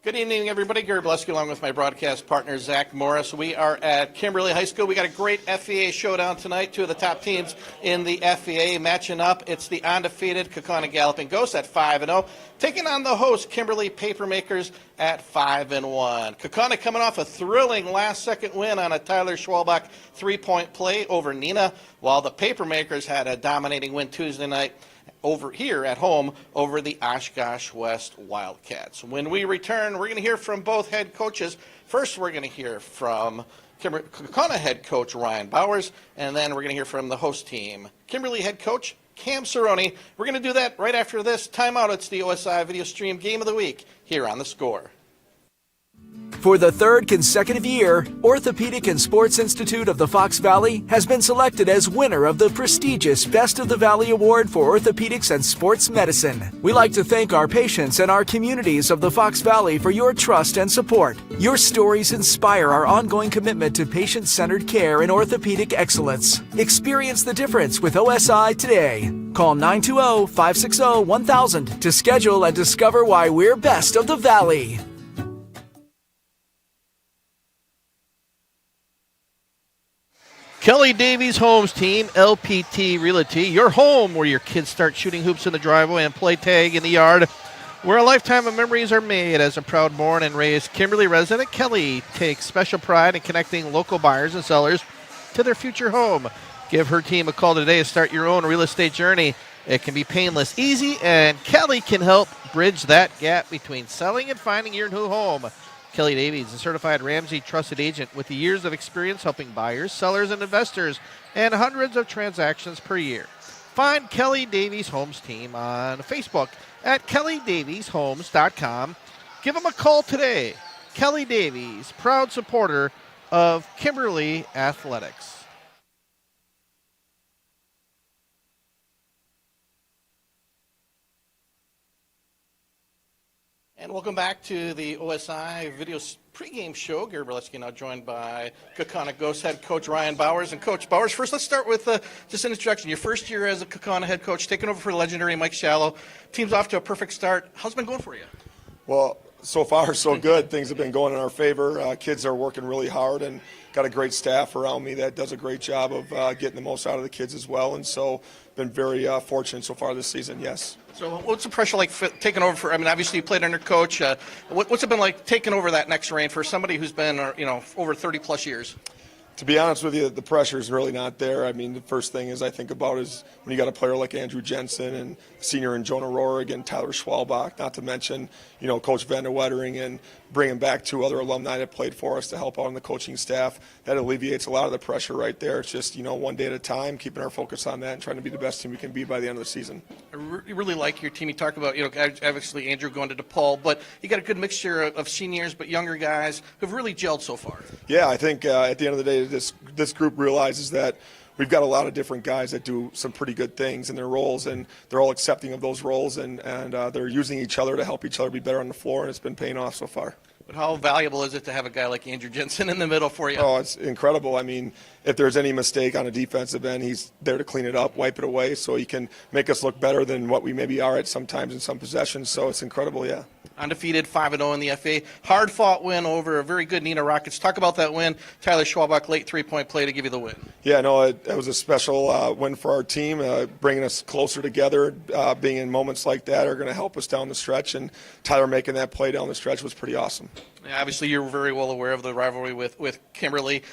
Good evening, everybody. Gary Bledsoe along with my broadcast partner, Zach Morris. We are at Kimberly High School. We got a great FVA showdown tonight. Two of the top teams in the FVA matching up. It's the undefeated Kaukauna Galloping Ghosts at 5-0, taking on the host, Kimberly Papermakers, at 5-1. Kaukauna coming off a thrilling last-second win on a Tyler Schwalbach three-point play over Neenah, while the Papermakers had a dominating win Tuesday night over here at home over the Oshkosh West Wildcats. When we return, we're going to hear from both head coaches. First, we're going to hear from Kaukauna head coach Ryan Bowers, and then we're going to hear from the host team, Kimberly head coach Cam Cerrone. We're going to do that right after this timeout. It's the OSI Video Stream Game of the Week here on The Score. For the third consecutive year, Orthopedic and Sports Institute of the Fox Valley has been selected as winner of the prestigious Best of the Valley Award for Orthopedics and Sports Medicine. We like to thank our patients and our communities of the Fox Valley for your trust and support. Your stories inspire our ongoing commitment to patient-centered care and orthopedic excellence. Experience the difference with OSI today. Call 920-560-1000 to schedule and discover why we're best of the Valley. Kelly Davies Homes Team, LPT Realty, your home where your kids start shooting hoops in the driveway and play tag in the yard, where a lifetime of memories are made. As a proud born and raised Kimberly resident, Kelly takes special pride in connecting local buyers and sellers to their future home. Give her team a call today to start your own real estate journey. It can be painless, easy, and Kelly can help bridge that gap between selling and finding your new home. Kelly Davies, a certified Ramsey trusted agent with years of experience helping buyers, sellers, and investors, and hundreds of transactions per year. Find Kelly Davies Homes Team on Facebook at kellydavieshomes.com. Give them a call today. Kelly Davies, proud supporter of Kimberly Athletics. And welcome back to the OSI Video Pregame Show. Gary Bledsoe now joined by Kaukauna Ghosts head coach Ryan Bowers. And Coach Bowers, first let's start with just an introduction. Your first year as a Kaukauna head coach, taking over for legendary Mike Shallow. Team's off to a perfect start. How's it been going for you? Well, so far so good. Things have been going in our favor. Kids are working really hard and got a great staff around me that does a great job of getting the most out of the kids as well. And so been very fortunate so far this season, yes. So what's the pressure like taking over for, I mean, obviously you played under coach. What's it been like taking over that next reign for somebody who's been, over 30-plus years? To be honest with you, the pressure is really not there. I mean, the first thing I think about is when you got a player like Andrew Jensen and senior in Jonah Rohrig and Tyler Schwalbach, not to mention, Coach Van der Wettering, and bringing back two other alumni that played for us to help out on the coaching staff. That alleviates a lot of the pressure right there. It's just, one day at a time, keeping our focus on that and trying to be the best team we can be by the end of the season. I really like your team. You talk about, obviously Andrew going to DePaul, but you got a good mixture of seniors but younger guys who've really gelled so far. Yeah, I think at the end of the day, this group realizes that we've got a lot of different guys that do some pretty good things in their roles, and they're all accepting of those roles, and they're using each other to help each other be better on the floor, and it's been paying off so far. But how valuable is it to have a guy like Andrew Jensen in the middle for you? Oh, it's incredible. I mean, if there's any mistake on a defensive end, he's there to clean it up, wipe it away, so he can make us look better than what we maybe are at sometimes in some possessions. So it's incredible, yeah. Undefeated, 5-0 in the FA. Hard-fought win over a very good Neenah Rockets. Talk about that win. Tyler Schwalbach, late three-point play to give you the win. Yeah, no, it was a special win for our team, bringing us closer together. Being in moments like that are going to help us down the stretch, and Tyler making that play down the stretch was pretty awesome. Yeah, obviously, you're very well aware of the rivalry with Kimberly.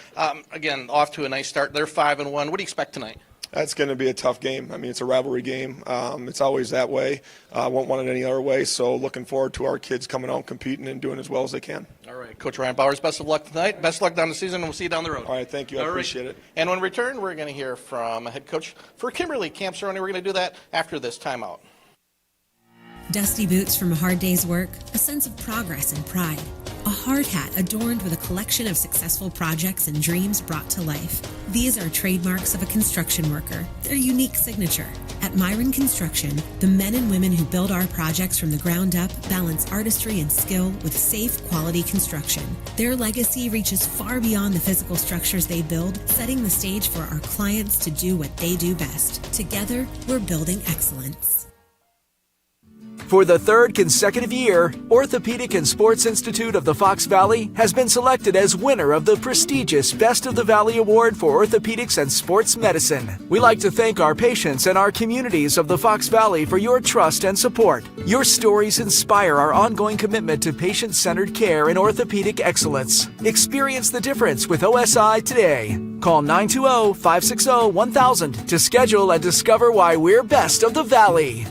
Again, off to a nice start. They're 5-1. What do you expect tonight? That's going to be a tough game. I mean, it's a rivalry game. It's always that way. I won't want it any other way. So looking forward to our kids coming out and competing and doing as well as they can. All right, Coach Ryan Bowers, best of luck tonight. Best of luck down the season, and we'll see you down the road. All right, thank you. I appreciate it. And when we return, we're going to hear from head coach for Kimberly, Cam Cerrone. We're going to do that after this timeout. Dusty boots from a hard day's work, a sense of progress and pride. A hard hat adorned with a collection of successful projects and dreams brought to life. These are trademarks of a construction worker, their unique signature. At Myron Construction, the men and women who build our projects from the ground up balance artistry and skill with safe, quality construction. Their legacy reaches far beyond the physical structures they build, setting the stage for our clients to do what they do best. Together, we're building excellence. For the third consecutive year, Orthopedic and Sports Institute of the Fox Valley has been selected as winner of the prestigious Best of the Valley Award for Orthopedics and Sports Medicine. We like to thank our patients and our communities of the Fox Valley for your trust and support. Your stories inspire our ongoing commitment to patient-centered care and orthopedic excellence. Experience the difference with OSI today. Call 920-560-1000 to schedule and discover why we're best of the Valley.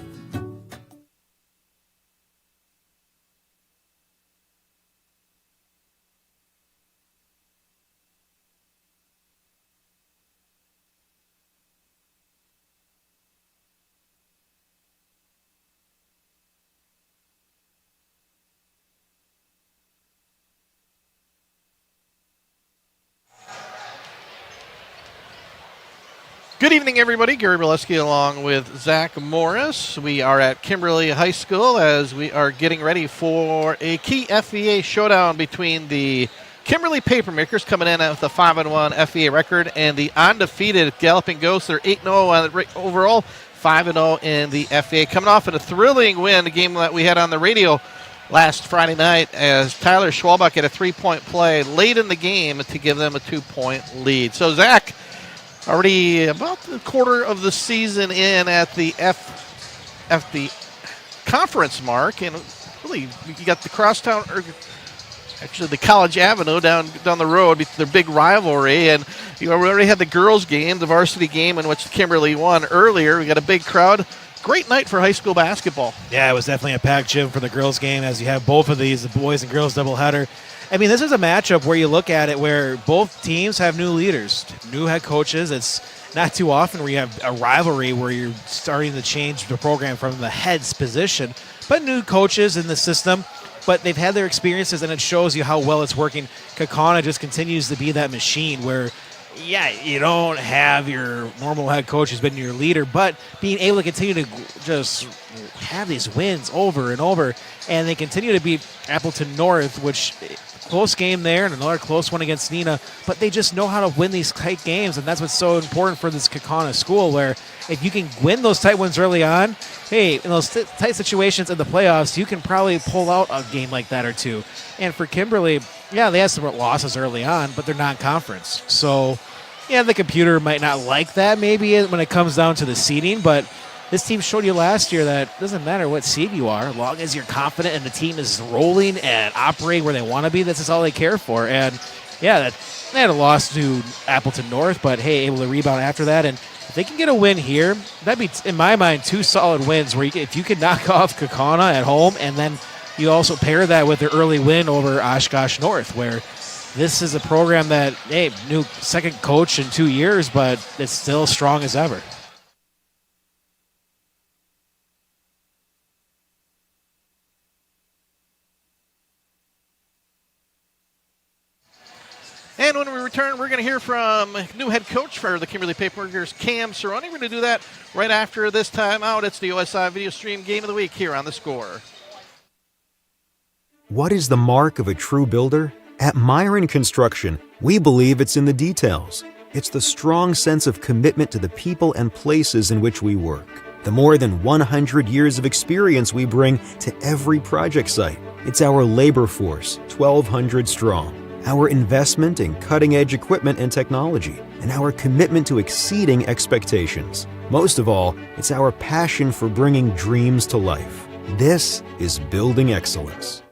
Good evening, everybody. Gary Bileski along with Zach Morris. We are at Kimberly High School as we are getting ready for a key FVA showdown between the Kimberly Papermakers coming in with a 5-1 FVA record and the undefeated Galloping Ghosts. They're 8-0 overall, 5-0 in the FVA. Coming off in a thrilling win, a game that we had on the radio last Friday night as Tyler Schwalbach had a 3-point play late in the game to give them a 2-point lead. So, Zach, already about the quarter of the season in at the the conference mark, and really you got the crosstown, or actually the College Avenue down the road, their big rivalry, and we already had the girls' game, the varsity game in which Kimberly won earlier. We got a big crowd. Great night for high school basketball. Yeah, it was definitely a packed gym for the girls' game as you have both of these, the boys and girls doubleheader. I mean, this is a matchup where you look at it where both teams have new leaders, new head coaches. It's not too often where you have a rivalry where you're starting to change the program from the head's position, but new coaches in the system. But they've had their experiences, and it shows you how well it's working. Kaukauna just continues to be that machine where, yeah, you don't have your normal head coach who's been your leader, but being able to continue to just have these wins over and over, and they continue to beat Appleton North, which close game there and another close one against Neenah, but they just know how to win these tight games, and that's what's so important for this Kaukauna school, where if you can win those tight ones early on, hey, in those tight situations in the playoffs, you can probably pull out a game like that or two. And for Kimberly, yeah, they had some losses early on, but they're non-conference. So, yeah, the computer might not like that maybe when it comes down to the seeding, but this team showed you last year that it doesn't matter what seed you are, as long as you're confident and the team is rolling and operating where they want to be, this is all they care for. And, yeah, they had a loss to Appleton North, but, hey, able to rebound after that. And if they can get a win here, that'd be, in my mind, two solid wins where if you can knock off Kaukauna at home and then you also pair that with their early win over Oshkosh North, where this is a program that, hey, new second coach in 2 years, but it's still strong as ever. And when we return, we're going to hear from new head coach for the Kimberly Papermakers, Cam Cerrone. We're going to do that right after this timeout. It's the OSI Video Stream Game of the Week here on The Score. What is the mark of a true builder? At Myron Construction, we believe it's in the details. It's the strong sense of commitment to the people and places in which we work. The more than 100 years of experience we bring to every project site. It's our labor force, 1,200 strong. Our investment in cutting-edge equipment and technology, and our commitment to exceeding expectations. Most of all, it's our passion for bringing dreams to life. This is building excellence.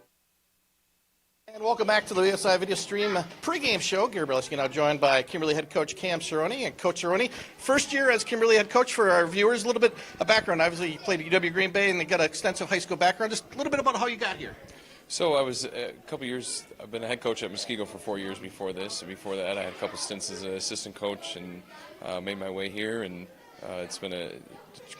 And welcome back to the OSI Video Stream pregame show. Gary Bileski now joined by Kimberly head coach Cam Cerrone. And Coach Cerrone, first year as Kimberly head coach for our viewers, a little bit of background. Obviously, you played at UW Green Bay and you got an extensive high school background. Just a little bit about how you got here. So I was a couple years, I've been a head coach at Muskego for 4 years before this. And before that, I had a couple stints as an assistant coach and made my way here. And it's been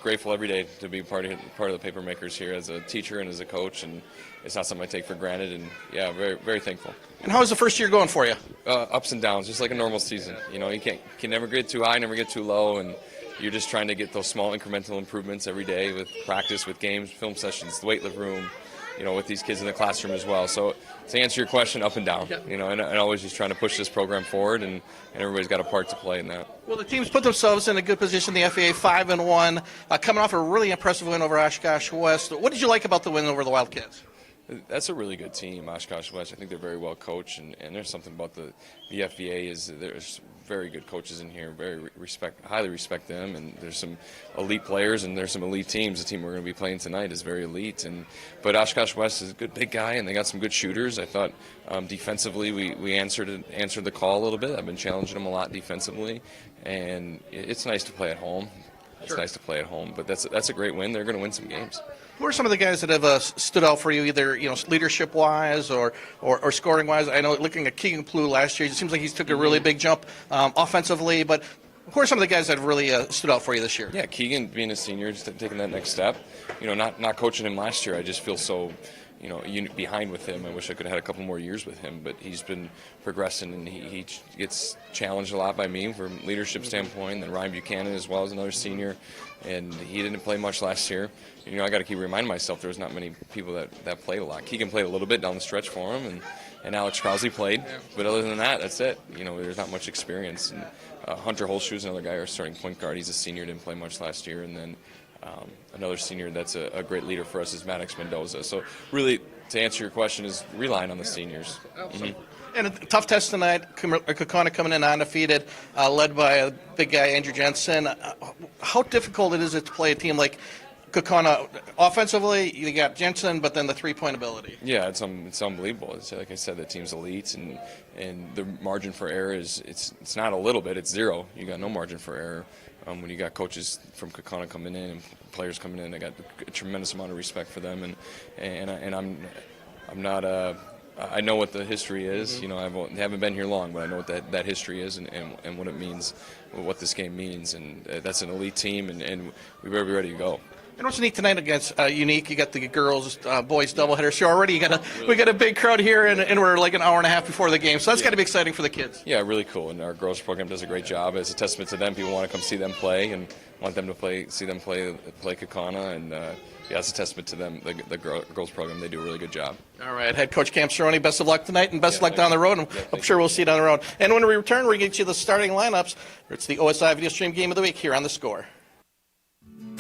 grateful every day to be part of the Papermakers here as a teacher and as a coach. And it's not something I take for granted. And, yeah, very, very thankful. And how is the first year going for you? Ups and downs, just like a normal season. You know, you can never get too high, never get too low. And you're just trying to get those small incremental improvements every day with practice, with games, film sessions, the weight lift room. with these kids in the classroom as well. So to answer your question, up and down, and always just trying to push this program forward, and everybody's got a part to play in that. Well, the team's put themselves in a good position. The FAA 5-1, coming off a really impressive win over Oshkosh West. What did you like about the win over the Wildcats? That's a really good team, Oshkosh West. I think they're very well coached, and there's something about the FVA is there's very good coaches in here. Highly respect them, and there's some elite players and there's some elite teams. The team we're going to be playing tonight is very elite, but Oshkosh West is a good big guy, and they got some good shooters. I thought defensively we answered the call a little bit. I've been challenging them a lot defensively, and it's nice to play at home. It's nice to play at home, but that's a great win. They're going to win some games. Who are some of the guys that have stood out for you, either leadership-wise or scoring-wise? I know looking at Keegan Plew last year, it seems like he's took a really big jump offensively. But who are some of the guys that have really stood out for you this year? Yeah, Keegan being a senior, just taking that next step. Not coaching him last year, I just feel so behind with him. I wish I could have had a couple more years with him, but he's been progressing, and he gets challenged a lot by me from leadership standpoint. And Ryan Buchanan as well as another senior, and he didn't play much last year. I got to keep reminding myself there was not many people that played a lot. Keegan played a little bit down the stretch for him, and Alex Krause played, but other than that, that's it. There's not much experience. And Hunter Holshoe's another guy, our starting point guard. He's a senior, didn't play much last year, and then another senior that's a great leader for us is Maddox Mendoza. So really, to answer your question, is relying on the seniors. Mm-hmm. And a tough test tonight. Kaukauna coming in undefeated, led by a big guy, Andrew Jensen. How difficult it is to play a team like Kaukauna offensively? You got Jensen, but then the three-point ability. Yeah, it's unbelievable. Like I said, the team's elite, and the margin for error it's not a little bit, it's zero. You got no margin for error. When you got coaches from Kaukauna coming in and players coming in, I got a tremendous amount of respect for them, and I'm not I know what the history is. I haven't been here long, but I know what that history is and what it means, what this game means, and that's an elite team, and we better be ready to go. And what's neat tonight against Unique? You got the girls, boys doubleheader. So already we got a big crowd here, and we're like an hour and a half before the game. So that's got to be exciting for the kids. Yeah, really cool. And our girls program does a great job. It's a testament to them. People want to come see them play and want them to see them play Kaukauna, and it's a testament to them. The girls program, they do a really good job. All right, head coach Cam Cerrone, best of luck tonight, and best of luck down the road. And I'm sure we'll see you down the road. And when we return, we're going to get you the starting lineups. It's the OSI Video Stream Game of the Week here on The Score.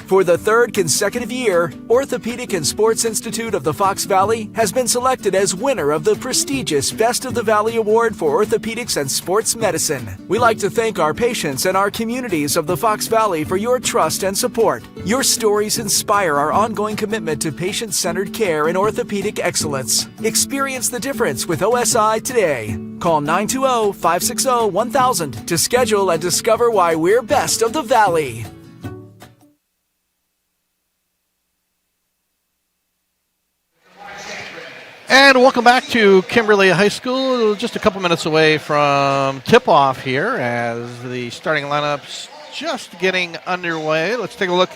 For the third consecutive year, Orthopedic and Sports Institute of the Fox Valley has been selected as winner of the prestigious Best of the Valley Award for Orthopedics and Sports Medicine. We like to thank our patients and our communities of the Fox Valley for your trust and support. Your stories inspire our ongoing commitment to patient-centered care and orthopedic excellence. Experience the difference with OSI today. Call 920-560-1000 to schedule and discover why we're best of the Valley. And welcome back to Kimberly High School. Just a couple minutes away from tip-off here as the starting lineup's just getting underway. Let's take a look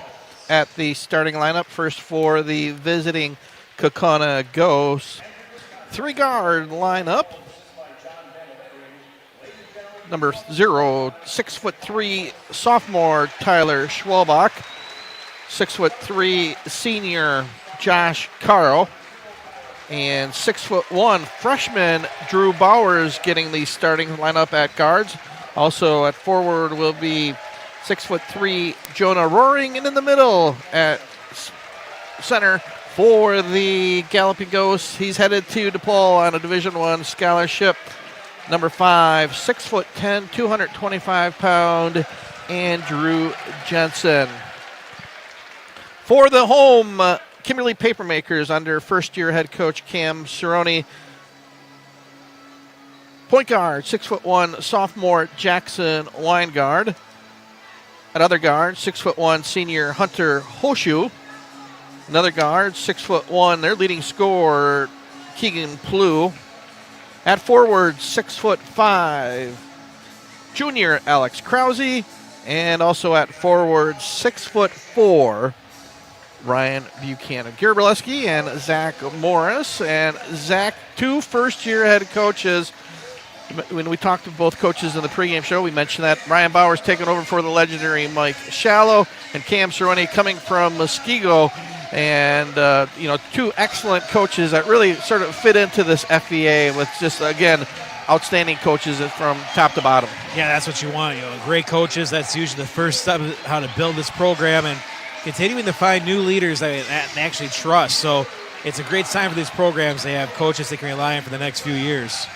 at the starting lineup first for the visiting Kaukauna Ghosts. 3-guard lineup. Number 0, 6'3" sophomore Tyler Schwalbach. 6'3" senior Josh Carl. And 6'1" freshman Drew Bowers getting the starting lineup at guards. Also at forward will be 6'3" Jonah Roaring, and in the middle at center for the Galloping Ghosts. He's headed to DePaul on a Division I scholarship. Number 5, 6'10", 225-pound Andrew Jensen. For the home Kimberly Papermakers under first-year head coach Cam Cerrone. Point guard, 6'1", sophomore Jackson Weingard. At other guard, 6'1", senior Hunter Holshoe. Another guard, 6'1", their leading scorer, Keegan Plew. At forward, 6'5", junior Alex Krause. And also at forward, 6'4", Ryan Buchanan. Gary Berleski and Zach Morris. And Zach, 2 first-year head coaches. When we talked to both coaches in the pregame show, we mentioned that Ryan Bowers taking over for the legendary Mike Shallow, and Cam Cerrone coming from Muskego. And, two excellent coaches that really sort of fit into this FVA with just, again, outstanding coaches from top to bottom. Yeah, that's what you want. Great coaches. That's usually the first step of how to build this program, and continuing to find new leaders that they actually trust. So it's a great sign for these programs. They have coaches they can rely on for the next few years.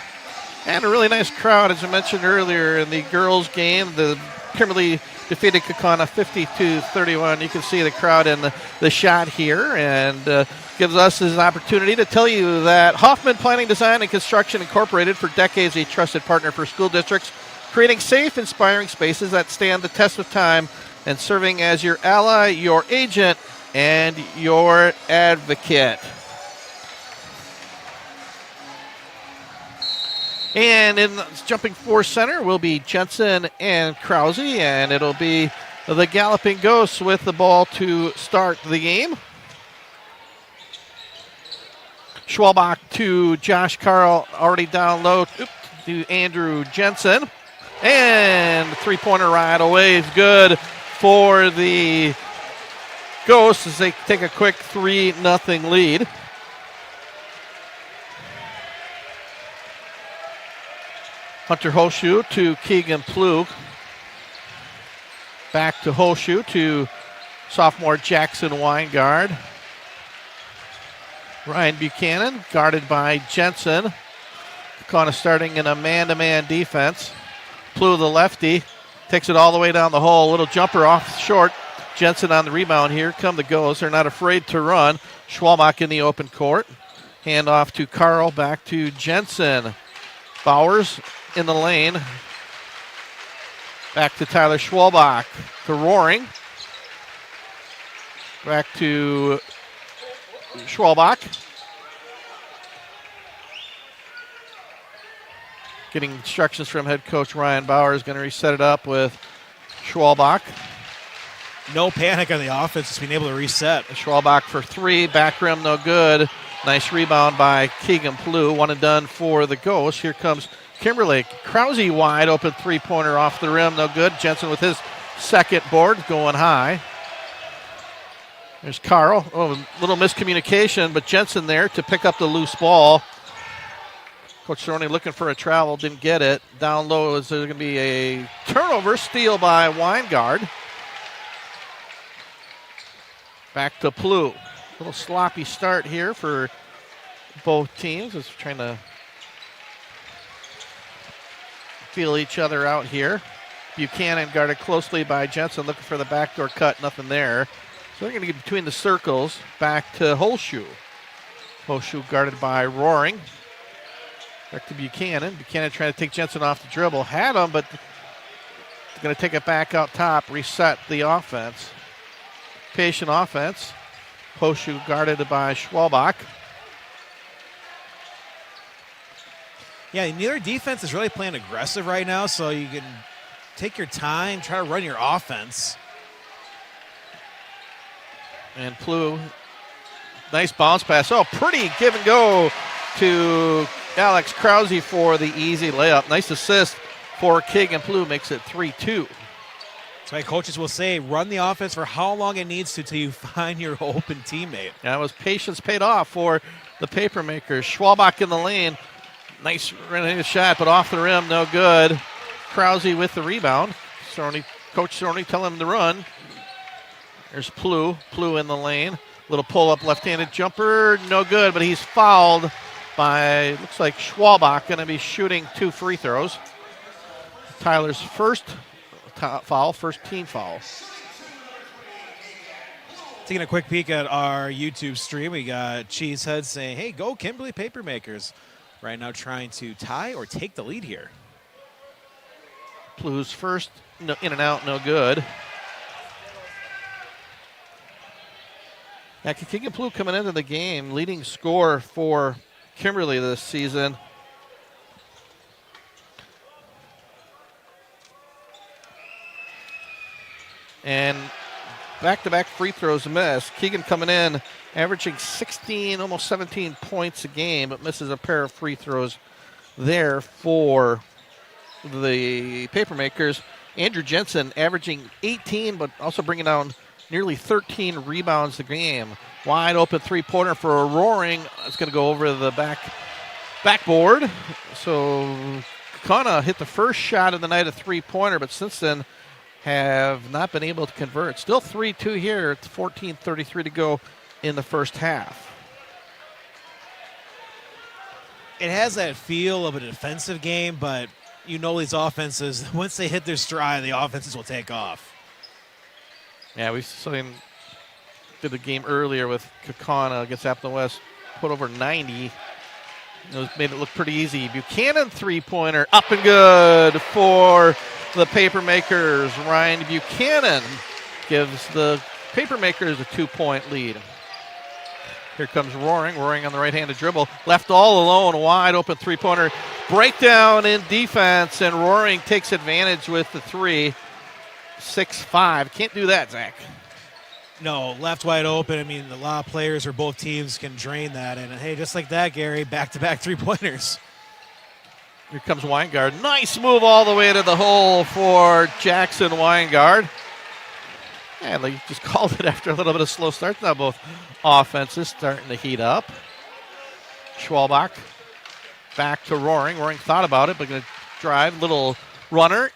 And a really nice crowd, as I mentioned earlier, in the girls' game. The Kimberly defeated Kaukauna 52-31. You can see the crowd in the shot here, and gives us an opportunity to tell you that Hoffman Planning, Design, and Construction Incorporated, for decades a trusted partner for school districts, creating safe, inspiring spaces that stand the test of time and serving as your ally, your agent, and your advocate. And in the jumping force center will be Jensen and Krause, and it'll be the Galloping Ghosts with the ball to start the game. Schwalbach to Josh Carl, already down low to Andrew Jensen. And three-pointer right away is good for the Ghosts as they take a quick 3-0 lead. Hunter Holshoe to Keegan Plug. Back to Holshoe to sophomore Jackson Weingard. Ryan Buchanan guarded by Jensen. Kaukauna starting in a man-to-man defense. Plug, the lefty, takes it all the way down the hole. Little jumper off short. Jensen on the rebound. Here come the Ghosts. They're not afraid to run. Schwalbach in the open court. Hand off to Carl. Back to Jensen. Bowers in the lane. Back to Tyler Schwalbach. To Roaring. Back to Schwalbach. Getting instructions from head coach Ryan Bowers. Going to reset it up with Schwalbach. No panic on the offense, just being able to reset. Schwalbach for three. Back rim, no good. Nice rebound by Keegan Plug. One and done for the Ghosts. Here comes Kimberly. Krause wide open three-pointer off the rim, no good. Jensen with his second board going high. There's Carl. Oh, a little miscommunication, but Jensen there to pick up the loose ball. Coach Cerrone looking for a travel, didn't get it. Down low is going to be a turnover, steal by Weingard. Back to Plug. A little sloppy start here for both teams. Just trying to feel each other out here. Buchanan guarded closely by Jensen, looking for the backdoor cut, nothing there. So they're going to get between the circles. Back to Holshoe. Holshoe guarded by Roaring. Back to Buchanan. Buchanan trying to take Jensen off the dribble. Had him, but going to take it back out top, reset the offense. Patient offense. Holshoe guarded by Schwalbach. Yeah, neither defense is really playing aggressive right now, so you can take your time, try to run your offense. And Plug, nice bounce pass. Oh, pretty give and go to Alex Krause for the easy layup. Nice assist for Keegan Plug, makes it 3-2. That's why coaches will say, run the offense for how long it needs to till you find your open teammate. That was patience paid off for the Papermakers. Schwalbach in the lane. Nice shot, but off the rim, no good. Krause with the rebound. Coach Cerrone telling him to run. There's Plug in the lane. Little pull-up left-handed jumper, no good, but he's fouled by, looks like Schwalbach, going to be shooting 2 free throws. Tyler's first foul, first team foul. Taking a quick peek at our YouTube stream, we got Cheesehead saying, hey, go Kimberly Papermakers. Right now trying to tie or take the lead here. Plug's first, no, in and out, no good. Keegan Plug coming into the game, leading scorer for Kimberly this season. And back-to-back free throws missed. Keegan coming in, averaging 16, almost 17 points a game, but misses a pair of free throws there for the Papermakers. Andrew Jensen averaging 18, but also bringing down nearly 13 rebounds a game. Wide open three-pointer for a Roaring. It's going to go over the backboard. So Kaukauna hit the first shot of the night, a three-pointer, but since then have not been able to convert. Still 3-2 here. It's 14:33 to go in the first half. It has that feel of a defensive game, but you know these offenses, once they hit their stride, the offenses will take off. Yeah, we did the game earlier with Kaukauna against Appleton West, put over 90. Made it look pretty easy. Buchanan three-pointer, up and good for the Papermakers. Ryan Buchanan gives the Papermakers a 2-point lead. Here comes Roaring on the right-handed dribble. Left all alone, wide open three-pointer. Breakdown in defense, and Roaring takes advantage with the three. 6-5. Can't do that, Zach. No, left wide open. I mean, a lot of players or both teams can drain that. And, hey, just like that, Gary, back-to-back three-pointers. Here comes Weingard. Nice move all the way to the hole for Jackson Weingard. And they just called it after a little bit of slow start. Now both offenses starting to heat up. Schwalbach back to Roaring. Roaring thought about it, but going to drive. Little runner.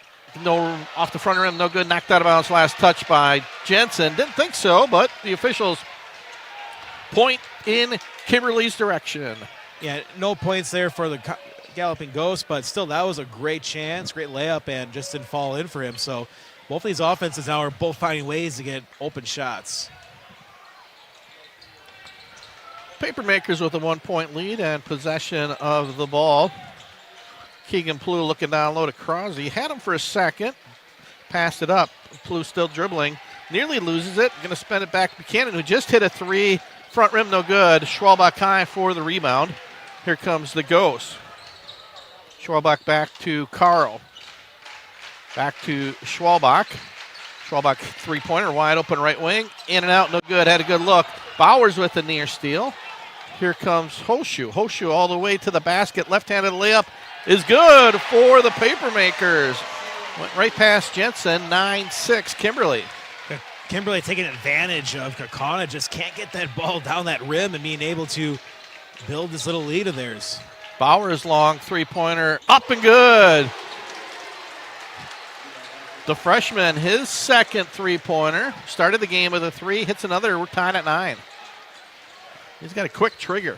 No, off the front rim, no good. Knocked out of bounds last touch by Jensen. Didn't think so, but the officials point in Kimberly's direction. Yeah, no points there for the Galloping Ghost, but still that was a great chance, great layup, and just didn't fall in for him. So both of these offenses now are both finding ways to get open shots. Papermakers with a 1-point lead and possession of the ball. Keegan Plew looking down low to Krause. Had him for a second. Passed it up. Plew still dribbling. Nearly loses it. Going to spin it back to Buchanan, who just hit a three. Front rim no good. Schwalbach high for the rebound. Here comes the Ghost. Schwalbach back to Carl. Back to Schwalbach. Schwalbach three-pointer, wide open right wing. In and out, no good. Had a good look. Bowers with the near steal. Here comes Hoshu. Hoshu all the way to the basket. Left-handed layup is good for the Papermakers. Went right past Jensen. 9-6 Kimberly. Kimberly taking advantage of Kaukauna. Just can't get that ball down that rim and being able to build this little lead of theirs. Bowers long three-pointer. Up and good. The freshman, his second three-pointer. Started the game with a three. Hits another. We're tied at 9. He's got a quick trigger.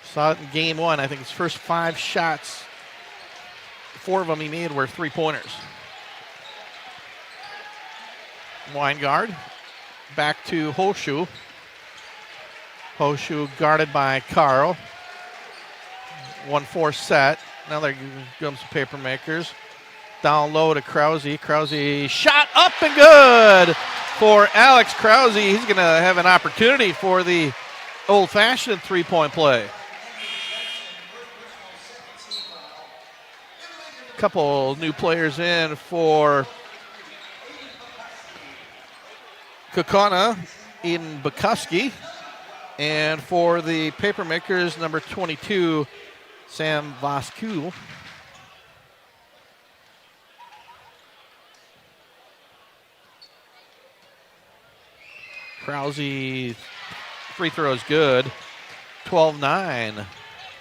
Saw it in game 1. I think his first 5 shots, 4 of them he made were three-pointers. Weingard back to Hoshu. Hoshu guarded by Carl. 1-4 set. Now there comes the Papermakers. Down low to Krause. Krause shot up and good for Alex Krause. He's going to have an opportunity for the old-fashioned three-point play. Couple new players in for Kaukauna, Eden Bukuski, and for the Papermakers, number 22, Sam Vascu. Krause free throw is good. 12-9.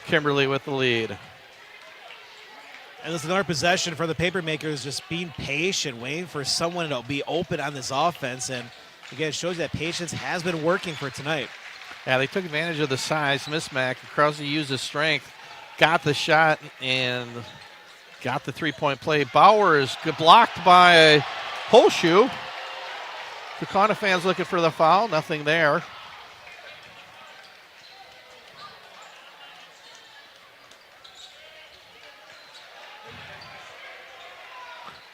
Kimberly with the lead. And this is another possession for the Papermakers, just being patient, waiting for someone to be open on this offense. And again, it shows that patience has been working for tonight. Yeah, they took advantage of the size mismatch. Krause used his strength, got the shot, and got the three-point play. Bowers blocked by Hoshu. Kaukauna fans looking for the foul. Nothing there.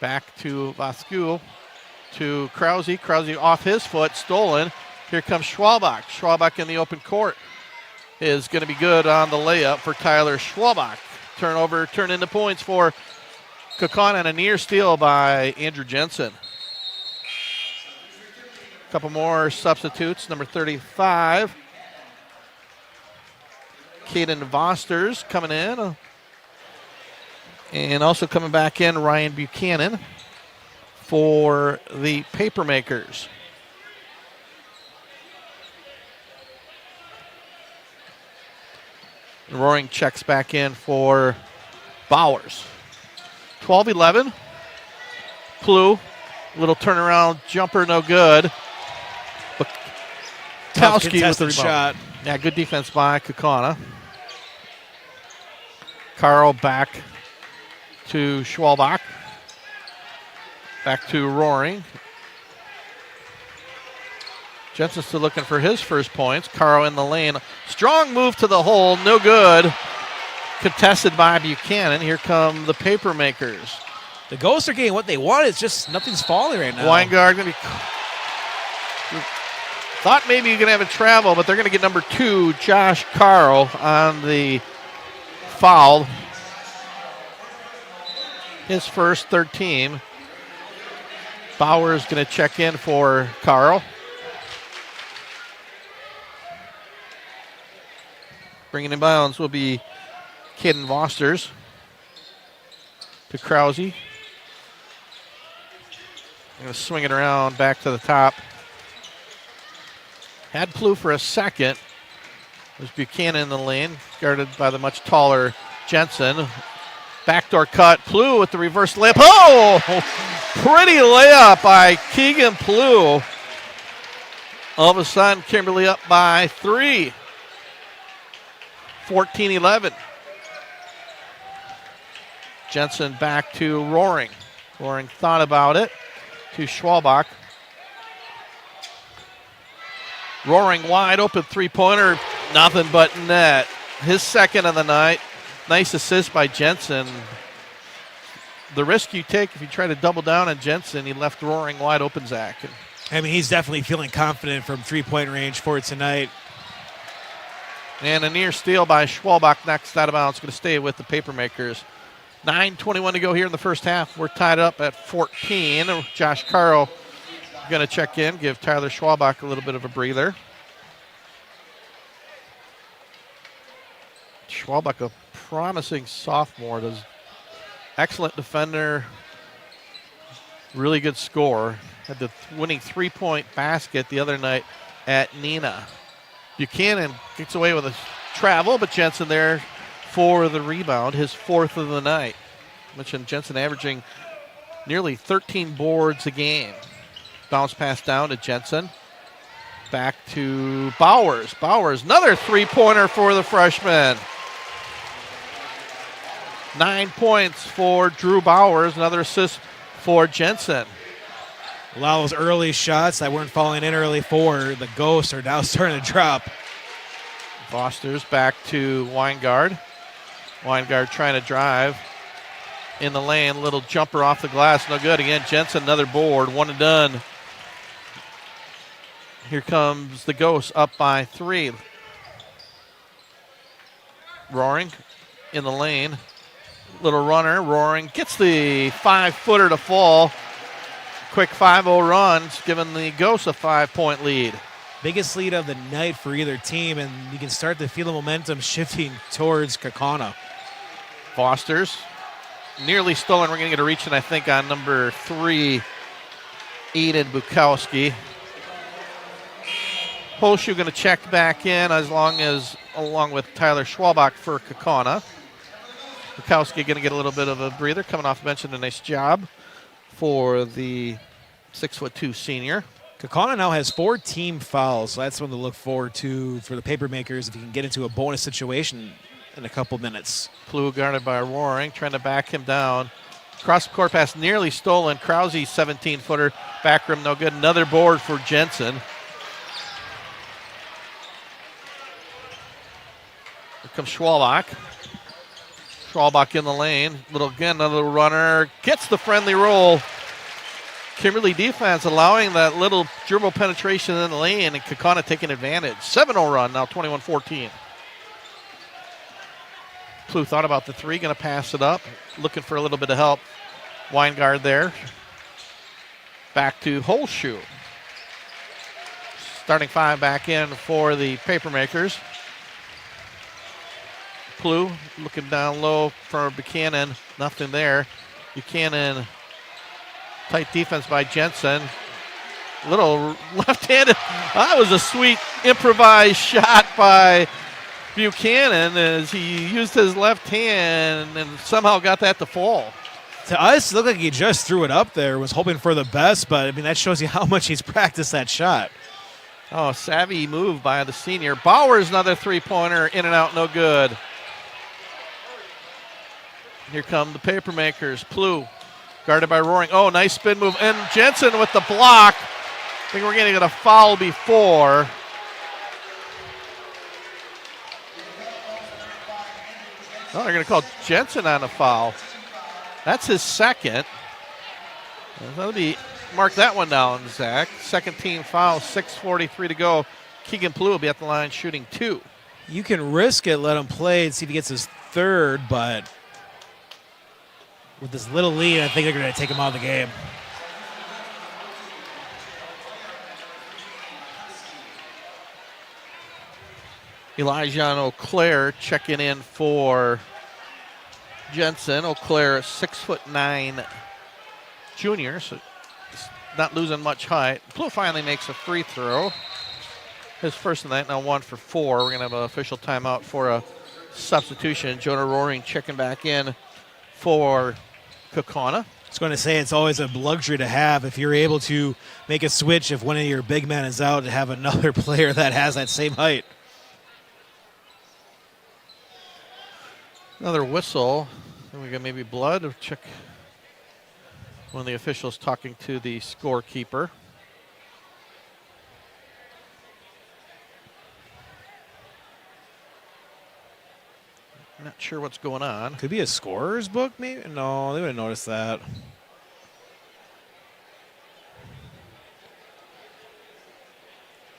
Back to Vascu, to Krause. Krause off his foot, stolen. Here comes Schwalbach. Schwalbach in the open court is going to be good on the layup for Tyler Schwalbach. Turnover, turn into points for Kaukauna, and a near steal by Andrew Jensen. A couple more substitutes. Number 35, Caden Vosters coming in. And also coming back in, Ryan Buchanan. for the Papermakers. Roaring checks back in for Bowers. 12-11. Plu, little turnaround jumper, no good. Tough Bukowski with the contested rebound. shot. Yeah, good defense by Kaukauna. Carl back to Schwalbach. Back to Roaring. Jensen still looking for his first points. Carl in the lane. Strong move to the hole, no good. Contested by Buchanan. Here come the Papermakers. The Ghosts are getting what they want. It's just nothing's falling right now. Weingard going to be. Thought maybe you're going to have a travel, but they're going to get number 2, Josh Carl, on the foul. His first, third team. Bauer's going to check in for Carl. Bringing in bounds will be Caden Vosters to Krause. Going to swing it around back to the top. Had Plu for a second. There's Buchanan in the lane, guarded by the much taller Jensen. Backdoor cut. Plu with the reverse layup. Oh! Pretty layup by Keegan Plu. All of a sudden, Kimberly up by 3. 14-11. Jensen back to Roaring. Roaring thought about it to Schwalbach. Roaring wide open three-pointer. Nothing but net. His second of the night. Nice assist by Jensen. The risk you take if you try to double down on Jensen, he left Roaring wide open, Zach. I mean, he's definitely feeling confident from three-point range for tonight. And a near steal by Schwalbach knocks out of bounds. Going to stay with the Papermakers. 9:21 to go here in the first half. We're tied up at 14. Josh Carl going to check in, give Tyler Schwalbach a little bit of a breather. Schwalbach, a promising sophomore, does excellent defender, really good scorer. Had the winning three-point basket the other night at Nina. Buchanan gets away with a travel, but Jensen there for the rebound, his fourth of the night. I mentioned Jensen averaging nearly 13 boards a game. Bounce pass down to Jensen. Back to Bowers. Bowers, another three-pointer for the freshman. 9 points for Drew Bowers, another assist for Jensen. A lot of those early shots that weren't falling in early for the Ghosts are now starting to drop. Foster's back to Weingard. Weingard trying to drive in the lane. Little jumper off the glass. No good. Again, Jensen, another board. One and done. Here comes the Ghosts up by 3. Roaring in the lane. Little runner. Roaring gets the 5-footer to fall. Quick 5-0 runs, giving the Ghosts a 5-point lead. Biggest lead of the night for either team, and you can start to feel the momentum shifting towards Kaukauna. Foster's nearly stolen. We're going to get a reach in, I think, on number 3, Eden Bukowski. Holshoe going to check back in along with Tyler Schwalbach for Kaukauna. Bukowski going to get a little bit of a breather, coming off the bench, and a nice job for the 6'2" senior. Kaukauna now has 4 team fouls, so that's one to look forward to for the Papermakers if you can get into a bonus situation in a couple minutes. Plu guarded by Roaring, trying to back him down. Cross-court pass nearly stolen. Krause, 17-footer, back rim, no good. Another board for Jensen. Here comes Schwalbach. Schwalbach in the lane. Another runner. Gets the friendly roll. Kimberly defense allowing that little dribble penetration in the lane, and Kaukauna taking advantage. 7-0 run, now 21-14. Plu thought about the 3, going to pass it up. Looking for a little bit of help. Weingard there. Back to Holshoe. Starting 5 back in for the Papermakers. Plu looking down low for Buchanan. Nothing there. Buchanan Tight defense by Jensen. Little left-handed. That was a sweet improvised shot by Buchanan as he used his left hand and somehow got that to fall. To us, it looked like he just threw it up there, was hoping for the best, but I mean, that shows you how much he's practiced that shot. Oh, savvy move by the senior. Bowers, another three-pointer, in and out, no good. Here come the Papermakers. Plough, guarded by Roaring. Oh, nice spin move. And Jensen with the block. I think we're going to get a foul before. Oh, they're going to call Jensen on a foul. That's his second. That'll be, mark that one down, Zach. Second team foul, 6:43 to go. Keegan Plough will be at the line shooting 2. You can risk it, let him play and see if he gets his third, but with this little lead, I think they're going to take him out of the game. Elijah Auclair checking in for Jensen. Auclair, 6'9" junior, so not losing much height. Plough finally makes a free throw. His first of the night, now 1 for 4. We're going to have an official timeout for a substitution. Jonah Roaring checking back in for Kaukauna. I was going to say it's always a luxury to have if you're able to make a switch if one of your big men is out to have another player that has that same height. Another whistle. And we got maybe blood. Check one of the officials talking to the scorekeeper. Not sure what's going on. Could be a scorer's book, maybe? No, they wouldn't notice that.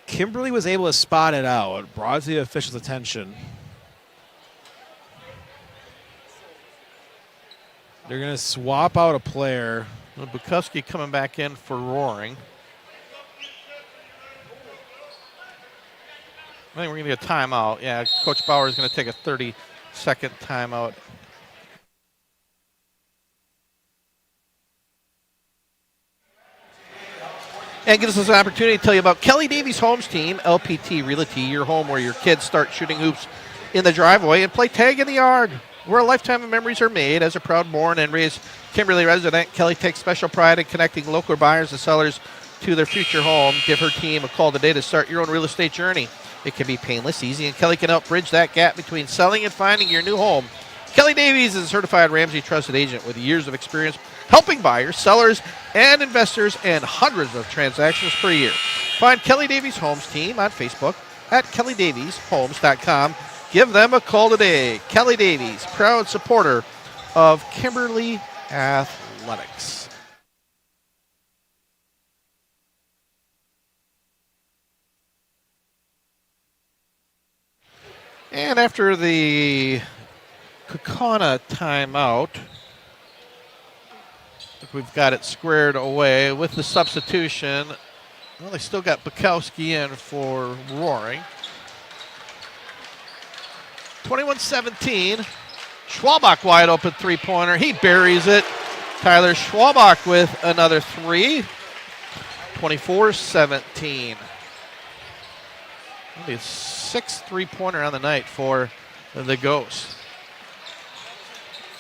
Kimberly was able to spot it out, brought it to the official's attention. They're going to swap out a player. Well, Bukowski coming back in for Roaring. I think we're going to get a timeout. Yeah, Coach Bauer is going to take a 30-second timeout. And gives us an opportunity to tell you about Kelly Davies' Homes team, LPT Realty, your home where your kids start shooting hoops in the driveway and play tag in the yard, where a lifetime of memories are made. As a proud born and raised Kimberly resident, Kelly takes special pride in connecting local buyers and sellers to their future home. Give her team a call today to start your own real estate journey. It can be painless, easy, and Kelly can help bridge that gap between selling and finding your new home. Kelly Davies is a certified Ramsey trusted agent with years of experience helping buyers, sellers, and investors and hundreds of transactions per year. Find Kelly Davies Homes team on Facebook at kellydavieshomes.com. Give them a call today. Kelly Davies, proud supporter of Kimberly Athletics. And after the Kaukauna timeout, we've got it squared away with the substitution. Well, they still got Bukowski in for Roaring. 21-17. Schwalbach wide open three-pointer. He buries it. Tyler Schwalbach with another three. 24-17. Only a 6th three-pointer on the night for the Ghosts.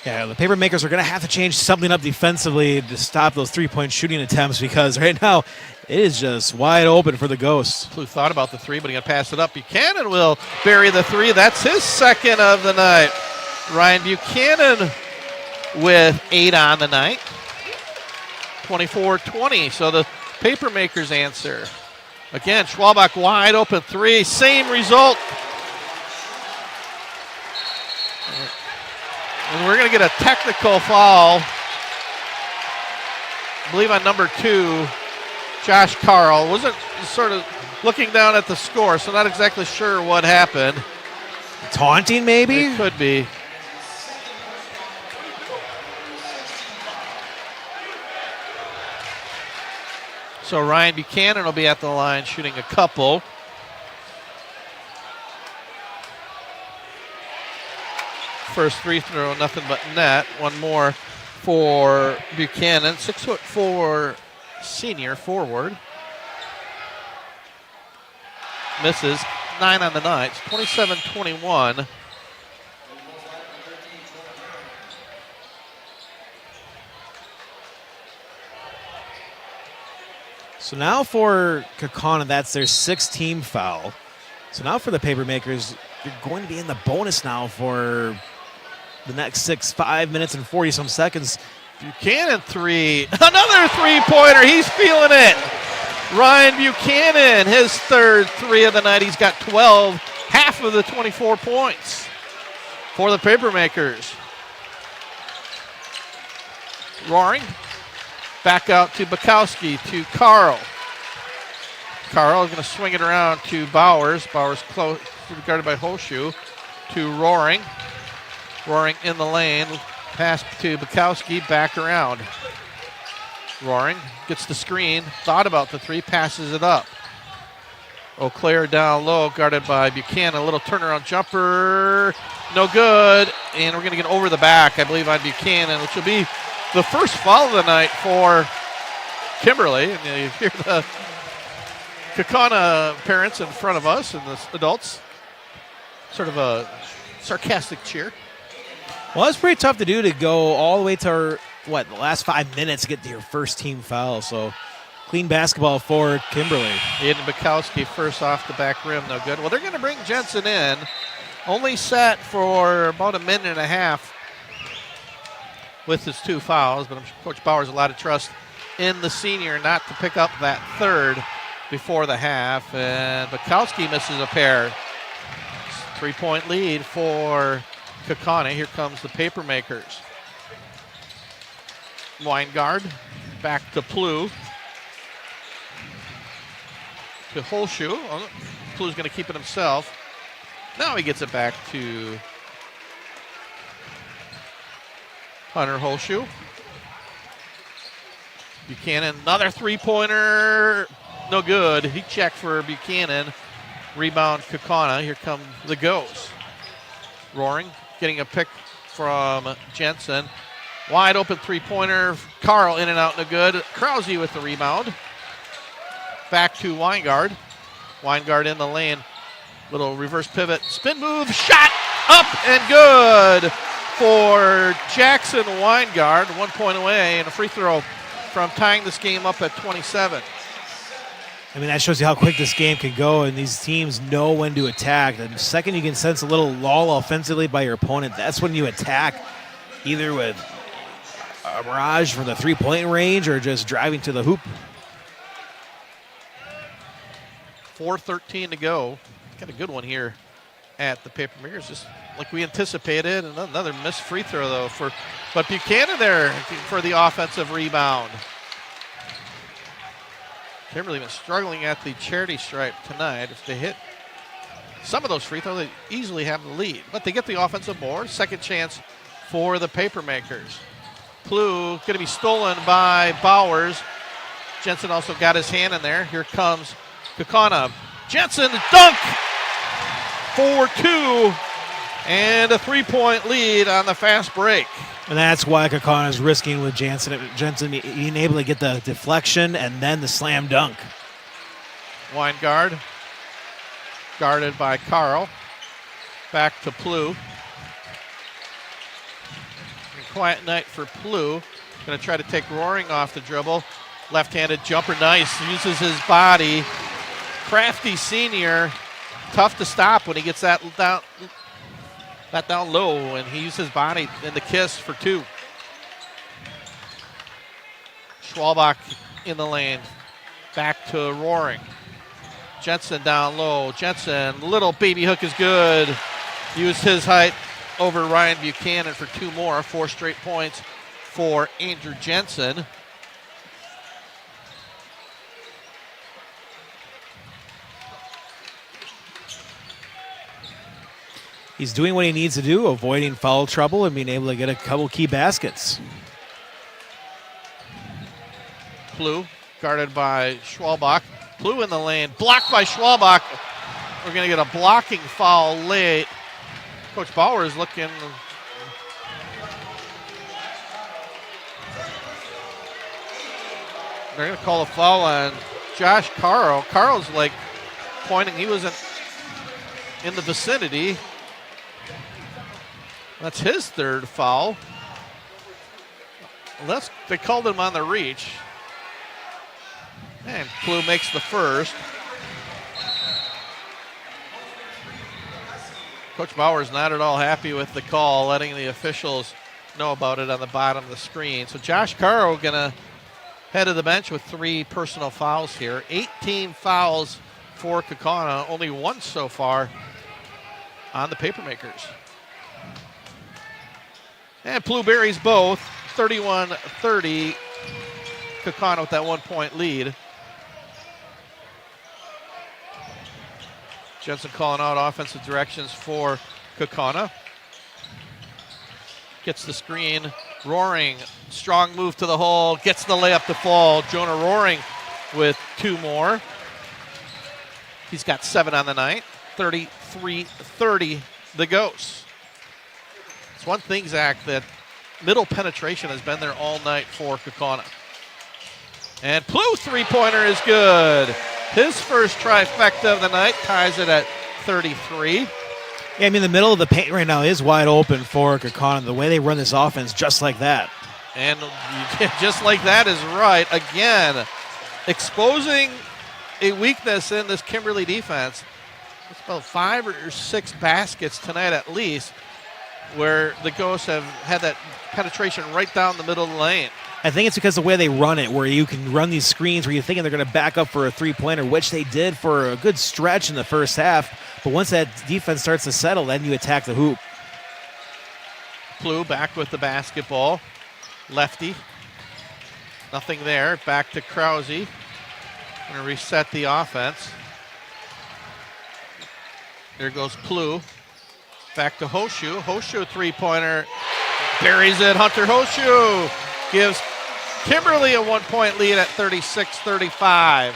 Yeah, the Papermakers are going to have to change something up defensively to stop those three-point shooting attempts because right now it is just wide open for the Ghosts. Plough thought about the three, but he's going to pass it up. Buchanan will bury the three. That's his second of the night. Ryan Buchanan with 8 on the night. 24-20. So the Papermakers answer. Again, Schwalbach wide open three. Same result. And we're going to get a technical foul. I believe on number 2, Josh Carl. Wasn't sort of looking down at the score, so not exactly sure what happened. Taunting, maybe? It could be. So Ryan Buchanan will be at the line shooting a couple. First free throw, nothing but net. One more for Buchanan, 6'4" senior forward. Misses, 9 on the night, 27-21. So now for Kaukauna, that's their 6th team foul. So now for the Papermakers, you're going to be in the bonus now for the next 5 minutes and 40-some seconds. Buchanan three, another three-pointer, he's feeling it. Ryan Buchanan, his 3rd 3 of the night, he's got 12, half of the 24 points for the Papermakers. Roaring, back out to Bukowski, to Carl. Carl is going to swing it around to Bowers. Bowers close, guarded by Holshoe, to Roaring. Roaring in the lane, pass to Bukowski, back around. Roaring gets the screen, thought about the 3, passes it up. Eau Claire down low, guarded by Buchanan. A little turnaround jumper, no good. And we're going to get over the back, I believe, on Buchanan, which will be the first foul of the night for Kimberly. And you hear the Kaukauna parents in front of us and the adults. Sort of a sarcastic cheer. Well, it's pretty tough to do, to go all the way to, the last 5 minutes to get to your first team foul. So clean basketball for Kimberly. Aiden Bukowski first off the back rim, no good. Well, they're going to bring Jensen in. Only set for about a minute and a half with his 2 fouls, but I'm sure Coach Bowers a lot of trust in the senior not to pick up that 3rd before the half. And Bukowski misses a pair. 3-point lead for Kaukauna. Here comes the Papermakers. Weingard back to Plu. To Holshoe. Plu's going to keep it himself. Now he gets it back to Hunter Holshoe. Buchanan, another 3-pointer. No good. He checked for Buchanan. Rebound Kaukauna. Here come the Goes. Roaring, getting a pick from Jensen. Wide open 3-pointer. Carl in and out, no good. Krause with the rebound. Back to Weingard. Weingard in the lane. Little reverse pivot. Spin move. Shot up and good for Jackson Weingard. 1 point away and a free throw from tying this game up at 27. I mean, that shows you how quick this game can go, and these teams know when to attack. The second you can sense a little lull offensively by your opponent, that's when you attack, either with a barrage from the 3-point range or just driving to the hoop. 4:13 to go. Got a good one here at the Papermakers, just like we anticipated. Another missed free throw, though, but Buchanan there for the offensive rebound. Kimberly been struggling at the charity stripe tonight. If they hit some of those free throws, they easily have the lead. But they get the offensive board. Second chance for the Papermakers. Plu going to be stolen by Bowers. Jensen also got his hand in there. Here comes Kaukauna. Jensen, dunk for 2. And a 3-point lead on the fast break. And that's why Kaukauna is risking with Jensen being able to get the deflection and then the slam dunk. Weingard, guarded by Carl. Back to Plu. Quiet night for Plu. Going to try to take Roaring off the dribble. Left-handed jumper, nice. Uses his body. Crafty senior. Tough to stop when he gets that down low, and he used his body in the kiss for 2. Schwalbach in the lane. Back to Roaring. Jensen down low. Jensen, little baby hook is good. Used his height over Ryan Buchanan for 2 more. 4 straight points for Andrew Jensen. He's doing what he needs to do, avoiding foul trouble and being able to get a couple key baskets. Plu, guarded by Schwalbach. Plu in the lane, blocked by Schwalbach. We're going to get a blocking foul late. Coach Bauer is looking They're going to call a foul on Josh Caro. Caro's like pointing. He wasn't in the vicinity. That's his third foul. They called him on the reach. And Plough makes the first. Coach Bauer's not at all happy with the call, letting the officials know about it on the bottom of the screen. So Josh Caro going to head to the bench with 3 personal fouls here. 18 fouls for Kaukauna, only 1 so far on the Papermakers. And Plough buries both, 31-30. Kaukauna with that 1-point lead. Jensen calling out offensive directions for Kaukauna. Gets the screen. Roaring, strong move to the hole. Gets the layup to fall. Jonah Roaring with 2 more. He's got 7 on the night. 33-30 the Ghosts. It's one thing, Zach, that middle penetration has been there all night for Kaukauna. And Plough three-pointer is good. His first trifecta of the night ties it at 33. Yeah, I mean, the middle of the paint right now is wide open for Kaukauna. The way they run this offense, just like that. And just like that is right. Again, exposing a weakness in this Kimberly defense. It's about 5 or 6 baskets tonight at least, where the Ghosts have had that penetration right down the middle of the lane. I think it's because the way they run it, where you can run these screens where you're thinking they're going to back up for a three-pointer, which they did for a good stretch in the first half. But once that defense starts to settle, then you attack the hoop. Plough back with the basketball. Lefty. Nothing there. Back to Krause. Going to reset the offense. There goes Plough. Back to Hoshu. Hoshu three-pointer. Buries it. Hunter Hoshu gives Kimberly a 1-point lead at 36-35.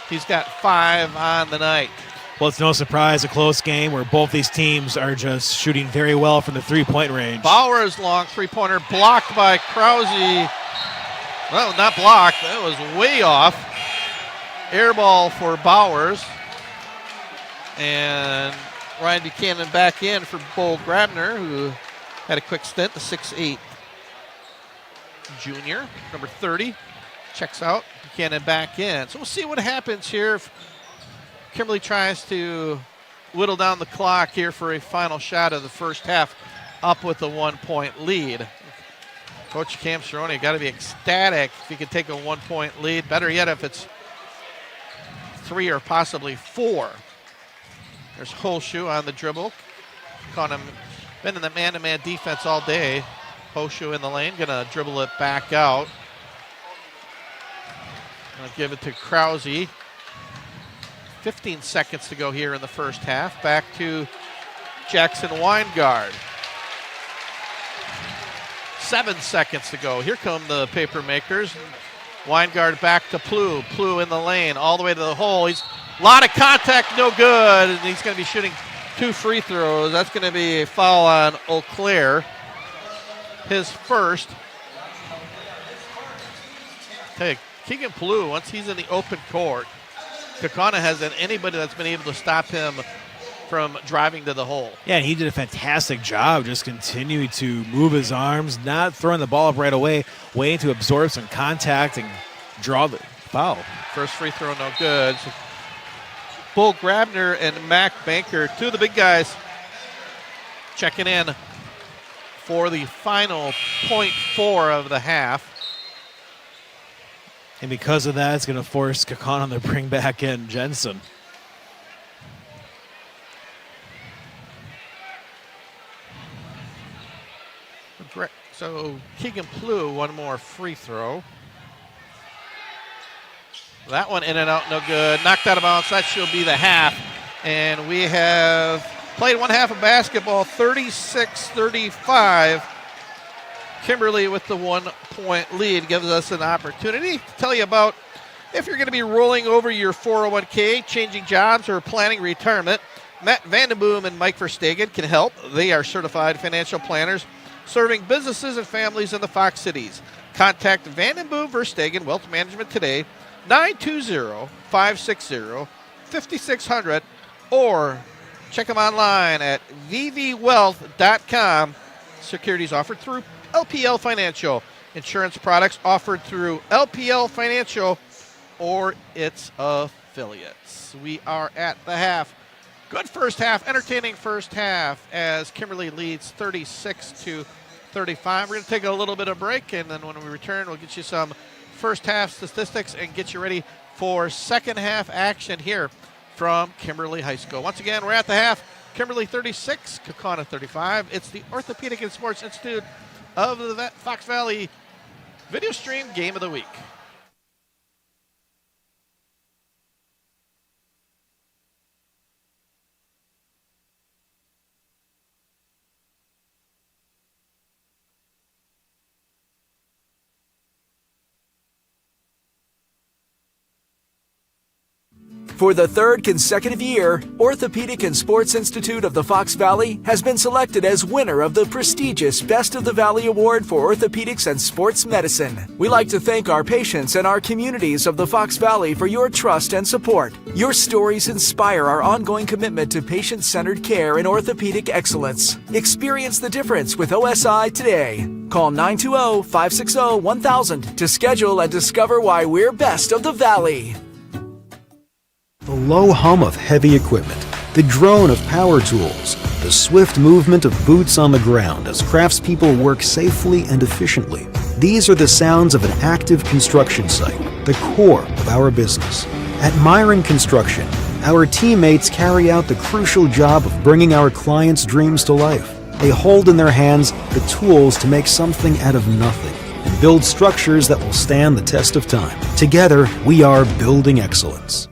He's got 5 on the night. Well, it's no surprise, a close game where both these teams are just shooting very well from the three-point range. Bauer's long three-pointer blocked by Krause. Well, not blocked. That was way off. Air ball for Bowers. And Ryan Buchanan back in for Bo Grabner, who had a quick stint, the 6'8" junior, number 30. Checks out. Buchanan back in. So we'll see what happens here if Kimberly tries to whittle down the clock here for a final shot of the first half, up with a 1-point lead. Coach Cam Cerrone got to be ecstatic if he can take a 1-point lead. Better yet if it's 3 or possibly 4. There's Hoshu on the dribble. Caught him, been in the man-to-man defense all day. Hoshu in the lane, gonna dribble it back out. I'll give it to Krause. 15 seconds to go here in the first half. Back to Jackson Weingard. 7 seconds to go. Here come the Papermakers. Weingard back to Plough. Plough in the lane, all the way to the hole. He's a lot of contact, no good, and he's going to be shooting 2 free throws. That's going to be a foul on Eau Claire. His first. Hey, Keegan Plough, once he's in the open court, Kaukauna hasn't anybody that's been able to stop him from driving to the hole. Yeah, and he did a fantastic job just continuing to move his arms, not throwing the ball up right away, waiting to absorb some contact and draw the foul. First free throw, no good. So Bull Grabner and Mac Banker, 2 of the big guys, checking in for the final .4 of the half. And because of that, it's going to force Kaukauna to bring back in Jensen. So Keegan Plough, 1 more free throw. That one in and out, no good. Knocked out of bounds. That should be the half. And we have played 1 half of basketball, 36-35. Kimberly with the 1-point lead gives us an opportunity to tell you about if you're going to be rolling over your 401k, changing jobs, or planning retirement. Matt Vandenboom and Mike Verstegen can help. They are certified financial planners serving businesses and families in the Fox Cities. Contact Van den Boom Verstegen Wealth Management today, 920-560-5600, or check them online at vvwealth.com. Securities offered through LPL Financial. Insurance products offered through LPL Financial or its affiliates. We are at the half. Good first half, entertaining first half as Kimberly leads 36-35. We're going to take a little bit of break, and then when we return, we'll get you some first half statistics and get you ready for second half action here from Kimberly High School. Once again, we're at the half. Kimberly 36, Kaukauna 35. It's the Orthopedic and Sports Institute of the Fox Valley video stream game of the week. For the third consecutive year, Orthopedic and Sports Institute of the Fox Valley has been selected as winner of the prestigious Best of the Valley Award for Orthopedics and Sports Medicine. We like to thank our patients and our communities of the Fox Valley for your trust and support. Your stories inspire our ongoing commitment to patient-centered care and orthopedic excellence. Experience the difference with OSI today. Call 920-560-1000 to schedule and discover why we're best of the Valley. The low hum of heavy equipment, the drone of power tools, the swift movement of boots on the ground as craftspeople work safely and efficiently. These are the sounds of an active construction site, the core of our business. At Myron Construction, our teammates carry out the crucial job of bringing our clients' dreams to life. They hold in their hands the tools to make something out of nothing and build structures that will stand the test of time. Together, we are building excellence.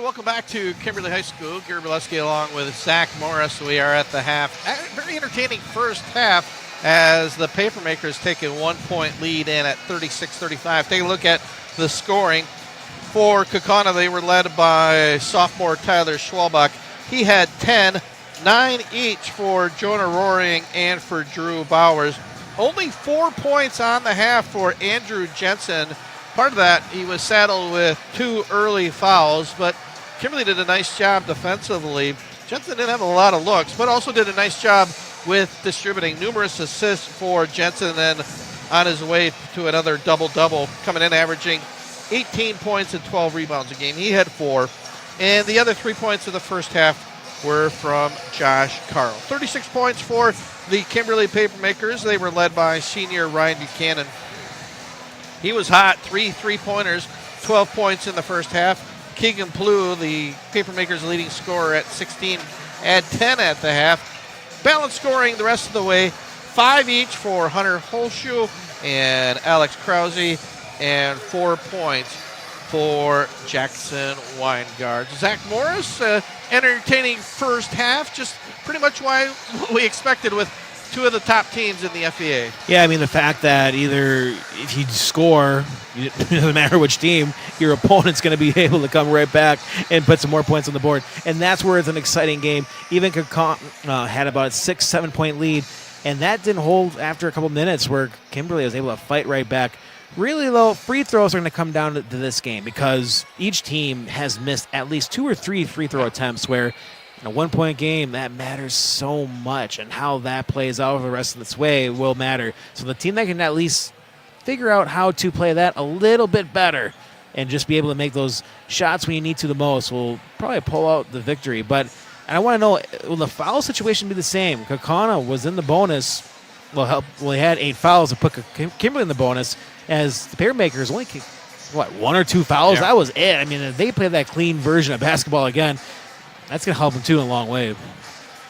And welcome back to Kimberly High School. Gary Bileski along with Zach Morris. We are at the half. Very entertaining first half as the Papermakers take a 1-point lead in at 36-35. Take a look at the scoring. For Kaukauna, they were led by sophomore Tyler Schwalbach. He had 10, 9 each for Jonah Roaring and for Drew Bowers. Only 4 points on the half for Andrew Jensen. Part of that, he was saddled with 2 early fouls, but Kimberly did a nice job defensively. Jensen didn't have a lot of looks, but also did a nice job with distributing numerous assists for Jensen, and on his way to another double-double, coming in averaging 18 points and 12 rebounds a game. He had 4, and the other 3 points of the first half were from Josh Carl. 36 points for the Kimberly Papermakers. They were led by senior Ryan Buchanan. He was hot, 3 3-pointers, 12 points in the first half. Keegan Plew, the Papermakers' leading scorer at 16, had 10 at the half. Balanced scoring the rest of the way, 5 each for Hunter Holschuh and Alex Krause, and 4 points for Jackson Weingard. Zach Morris, entertaining first half, just pretty much what we expected with 2 of the top teams in the FEA. Yeah, I mean, the fact that either if you score, it doesn't matter which team, your opponent's going to be able to come right back and put some more points on the board. And that's where it's an exciting game. Even Kaukauna had about a 6-7 point lead, and that didn't hold after a couple minutes where Kimberly was able to fight right back. Really, though, free throws are going to come down to this game because each team has missed at least 2 or 3 free throw attempts where in a 1-point game, that matters so much, and how that plays out over the rest of this way will matter. So the team that can at least figure out how to play that a little bit better and just be able to make those shots when you need to the most will probably pull out the victory. But I want to know, will the foul situation be the same? Kaukauna was in the bonus. Well, he had 8 fouls to put Kimberly in the bonus, as the Papermakers only kicked, 1 or 2 fouls? Yeah. That was it. I mean, if they play that clean version of basketball again, that's going to help them, too, in a long way. All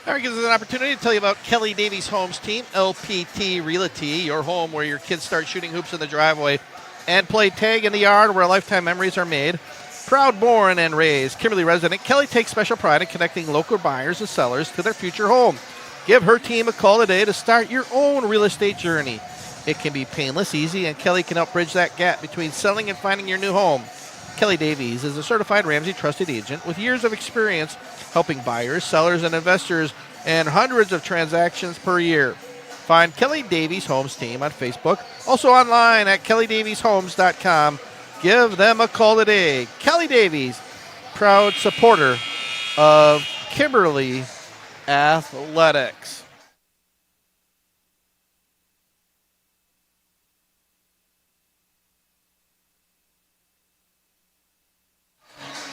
right, gives us an opportunity to tell you about Kelly Davies' Homes team, LPT Realty, your home where your kids start shooting hoops in the driveway and play tag in the yard where lifetime memories are made. Proud born and raised Kimberly resident, Kelly takes special pride in connecting local buyers and sellers to their future home. Give her team a call today to start your own real estate journey. It can be painless, easy, and Kelly can help bridge that gap between selling and finding your new home. Kelly Davies is a certified Ramsey trusted agent with years of experience helping buyers, sellers, and investors and hundreds of transactions per year. Find Kelly Davies Homes team on Facebook, also online at kellydavieshomes.com. Give them a call today. Kelly Davies, proud supporter of Kimberly Athletics.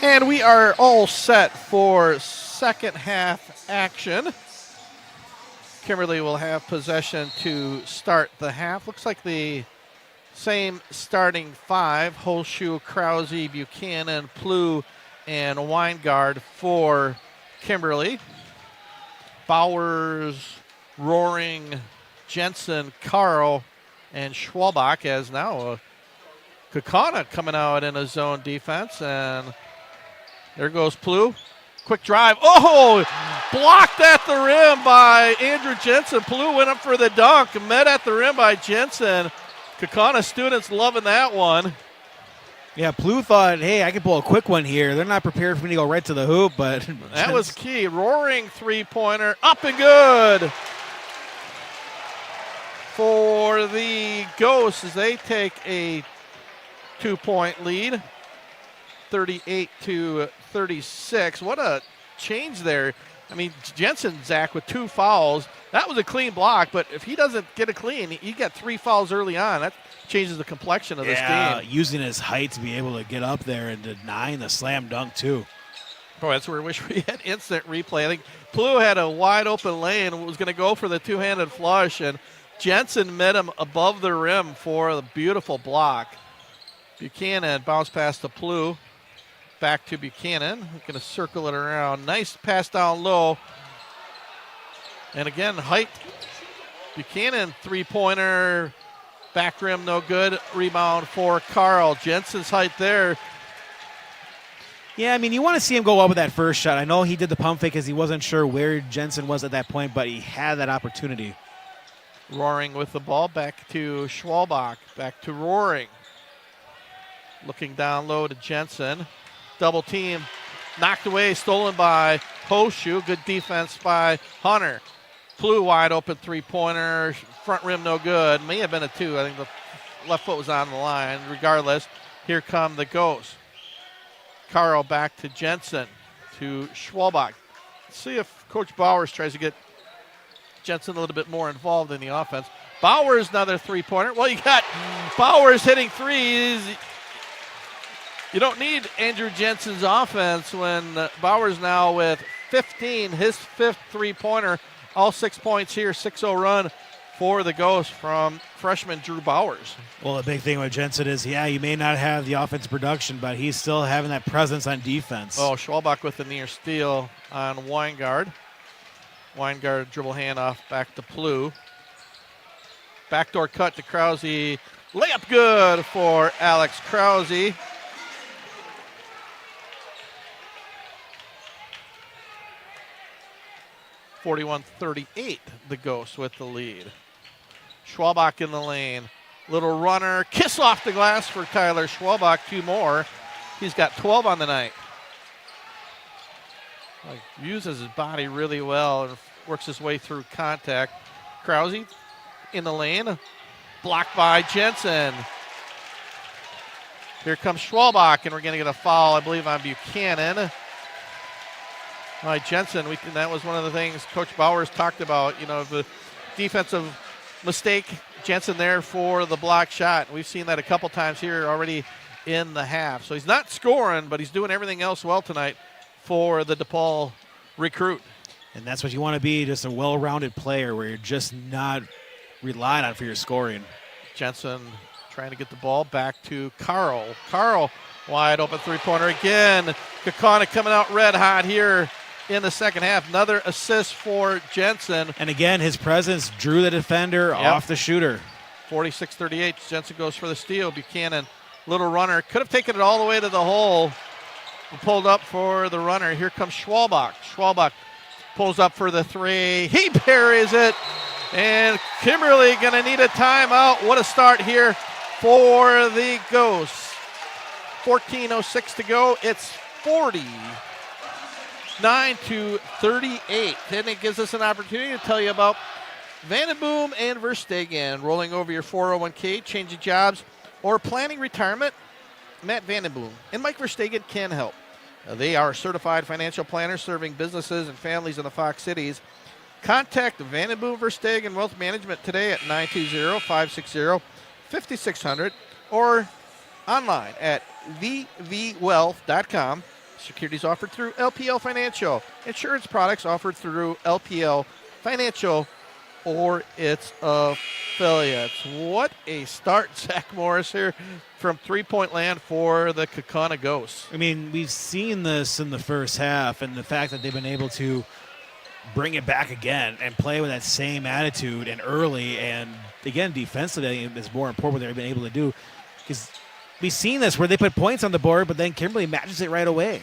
And we are all set for second half action. Kimberly will have possession to start the half. Looks like the same starting 5. Holschuh, Krause, Buchanan, Plew, and Weingard for Kimberly. Bowers, Roaring, Jensen, Carl, and Schwalbach, as now Kaukauna coming out in a zone defense, and there goes Plew. Quick drive. Oh, blocked at the rim by Andrew Jensen. Plew went up for the dunk, met at the rim by Jensen. Kaukauna students loving that one. Yeah, Plew thought, hey, I can pull a quick one here. They're not prepared for me to go right to the hoop, but that was key. Roaring three-pointer, up and good for the Ghosts as they take a 2-point lead, 38-36. What a change there. I mean, Jensen, Zach, with 2 fouls. That was a clean block, but if he doesn't get a clean, he got 3 fouls early on. That changes the complexion of this game. Using his height to be able to get up there and denying the slam dunk, too. Boy, that's where I wish we had instant replay. I think Plew had a wide-open lane and was going to go for the two-handed flush, and Jensen met him above the rim for the beautiful block. Buchanan bounced past the Plew. Back to Buchanan. Going to circle it around. Nice pass down low. And again, height. Buchanan, three-pointer. Back rim, no good. Rebound for Carl. Jensen's height there. Yeah, I mean, you want to see him go up with that first shot. I know he did the pump fake because he wasn't sure where Jensen was at that point, but he had that opportunity. Roaring with the ball, back to Schwalbach, back to Roaring. Looking down low to Jensen. Double team, knocked away, stolen by Hoshu. Good defense by Hunter. Flew wide open three-pointer, front rim no good. May have been a two. I think the left foot was on the line. Regardless, here come the Ghosts. Carl back to Jensen, to Schwalbach. Let's see if Coach Bowers tries to get Jensen a little bit more involved in the offense. Bowers, another three-pointer. Well, you got Bowers hitting threes. You don't need Andrew Jensen's offense when Bowers now with 15, his fifth three-pointer. All 6 points here, 6-0 run for the Ghosts from freshman Drew Bowers. Well, the big thing with Jensen is, yeah, you may not have the offensive production, but he's still having that presence on defense. Oh, Schwalbach with the near steal on Weingard. Weingard dribble handoff back to Plu. Backdoor cut to Krause. Layup good for Alex Krause. (41-38), the Ghosts with the lead. Schwalbach in the lane. Little runner. Kiss off the glass for Tyler Schwalbach. 2 more. He's got 12 on the night. Uses his body really well and works his way through contact. Krause in the lane. Blocked by Jensen. Here comes Schwalbach, and we're going to get a foul, I believe, on Buchanan. All right, Jensen, that was one of the things Coach Bowers talked about, the defensive mistake. Jensen there for the block shot. We've seen that a couple times here already in the half. So he's not scoring, but he's doing everything else well tonight for the DePaul recruit. And that's what you want to be, just a well-rounded player where you're just not relied on for your scoring. Jensen trying to get the ball back to Carl. Carl, wide open three-pointer again. Kaukauna coming out red hot here in the second half. Another assist for Jensen. And again, his presence drew the defender off the shooter. 46-38. Jensen goes for the steal. Buchanan, little runner. Could have taken it all the way to the hole. Pulled up for the runner. Here comes Schwalbach. Schwalbach pulls up for the three. He buries it. And Kimberly going to need a timeout. What a start here for the Ghosts. 14:06 to go. It's 49-38. Then it gives us an opportunity to tell you about Vandenboom and Verstegen. Rolling over your 401k, changing jobs, or planning retirement. Matt Vandenboom and Mike Verstegen can help. They are certified financial planners serving businesses and families in the Fox Cities. Contact Vandenboom Verstegen Wealth Management today at 920-560-5600 or online at vvwealth.com. Securities offered through LPL Financial. Insurance products offered through LPL Financial or its affiliates. What a start, Zach Morris here from three-point land for the Kaukauna Ghosts. I mean, we've seen this in the first half, and the fact that they've been able to bring it back again and play with that same attitude and early, and again, defensively is more important what they've been able to do. Because we've seen this where they put points on the board, but then Kimberly matches it right away.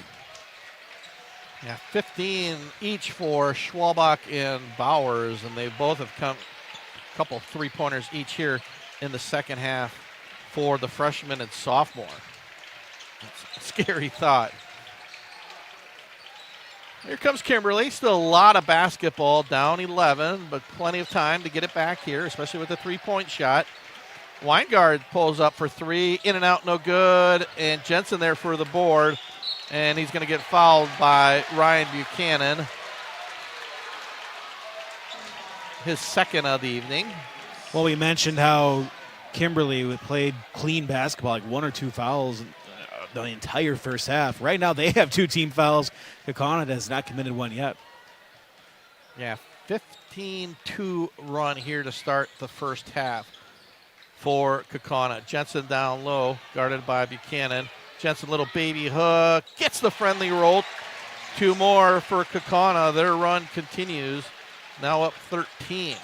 Yeah, 15 each for Schwalbach and Bowers, and they both have come a couple three-pointers each here in the second half for the freshman and sophomore. That's a scary thought. Here comes Kimberly. Still a lot of basketball, down 11, but plenty of time to get it back here, especially with the three-point shot. Weingard pulls up for three, in and out, no good, and Jensen there for the board, and he's going to get fouled by Ryan Buchanan. His second of the evening. Well, we mentioned how Kimberly played clean basketball, like 1 or 2 fouls the entire first half. Right now, they have 2 team fouls. Kaukauna has not committed one yet. Yeah, 15-2 run here to start the first half for Kaukauna. Jensen down low, guarded by Buchanan. Jensen, little baby hook, gets the friendly roll. 2 more for Kaukauna. Their run continues, now up 13.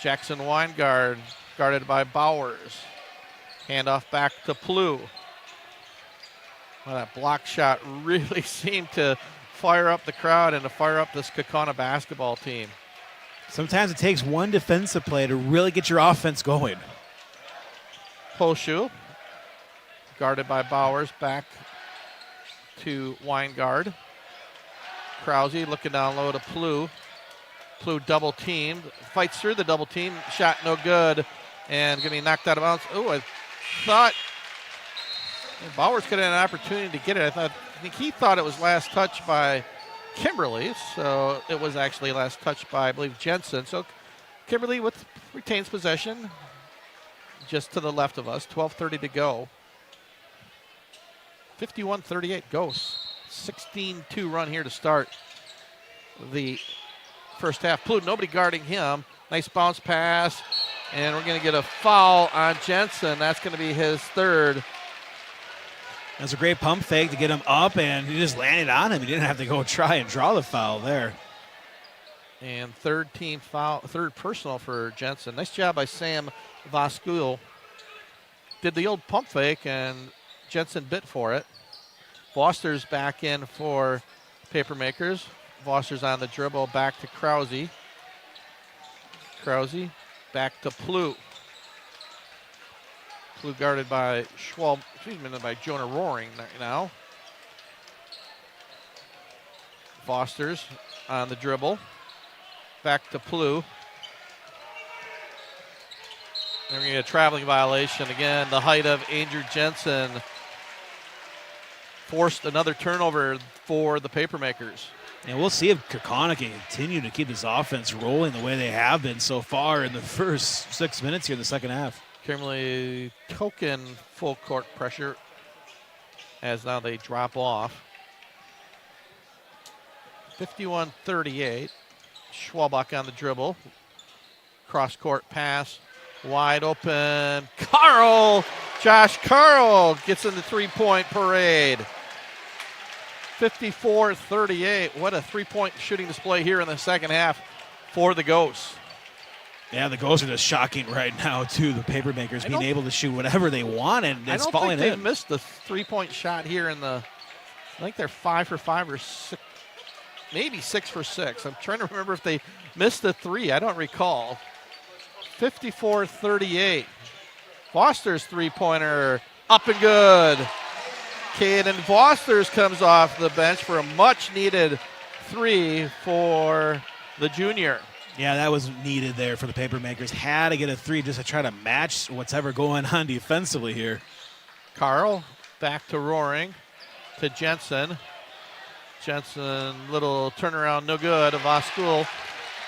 Jackson Weingard, guarded by Bowers. Handoff back to Plu. Well, that block shot really seemed to fire up the crowd and to fire up this Kaukauna basketball team. Sometimes it takes one defensive play to really get your offense going. Poshu, guarded by Bowers, back to Weingard. Krause looking down low to Plu. Plu double teamed, fights through the double team, shot no good, and going to be knocked out of bounds. Oh, I thought Bowers could have had an opportunity to get it. I think he thought it was last touch by Kimberly, so it was actually last touch by, I believe, Jensen. So Kimberly retains possession just to the left of us. 12:30 to go. 51-38 Ghosts. 16-2 run here to start the first half. Plu, nobody guarding him. Nice bounce pass, and we're going to get a foul on Jensen. That's going to be his third. That's a great pump fake to get him up, and he just landed on him. He didn't have to go try and draw the foul there. And third team foul, third personal for Jensen. Nice job by Sam Voskul. Did the old pump fake, and Jensen bit for it. Foster's back in for Papermakers. Foster's on the dribble, back to Krause. Krause back to Plu. Plu guarded by by Jonah Roaring now. Foster's on the dribble. Back to Plu. They're going to get a traveling violation. Again, the height of Andrew Jensen forced another turnover for the Papermakers. And we'll see if Kaukauna can continue to keep this offense rolling the way they have been so far in the first 6 minutes here in the second half. Kimberly token full court pressure as now they drop off. 51-38. Schwalbach on the dribble. Cross court pass. Wide open. Josh Carl gets in the three-point parade. 54-38. What a three-point shooting display here in the second half for the Ghosts. Yeah, the Ghosts are just shocking right now, too. The Papermakers being able to shoot whatever they want, and it's falling in. I don't think they missed the three-point shot here in the, I think they're 5 for 5 or 6, maybe 6 for 6. I'm trying to remember if they missed the three. I don't recall. 54-38. Foster's three-pointer up and good. Caden Foster's comes off the bench for a much-needed three for the junior. Yeah, that was needed there for the Papermakers. Had to get a three just to try to match what's ever going on defensively here. Carl back to Roaring to Jensen. Jensen, little turnaround, no good. Voskul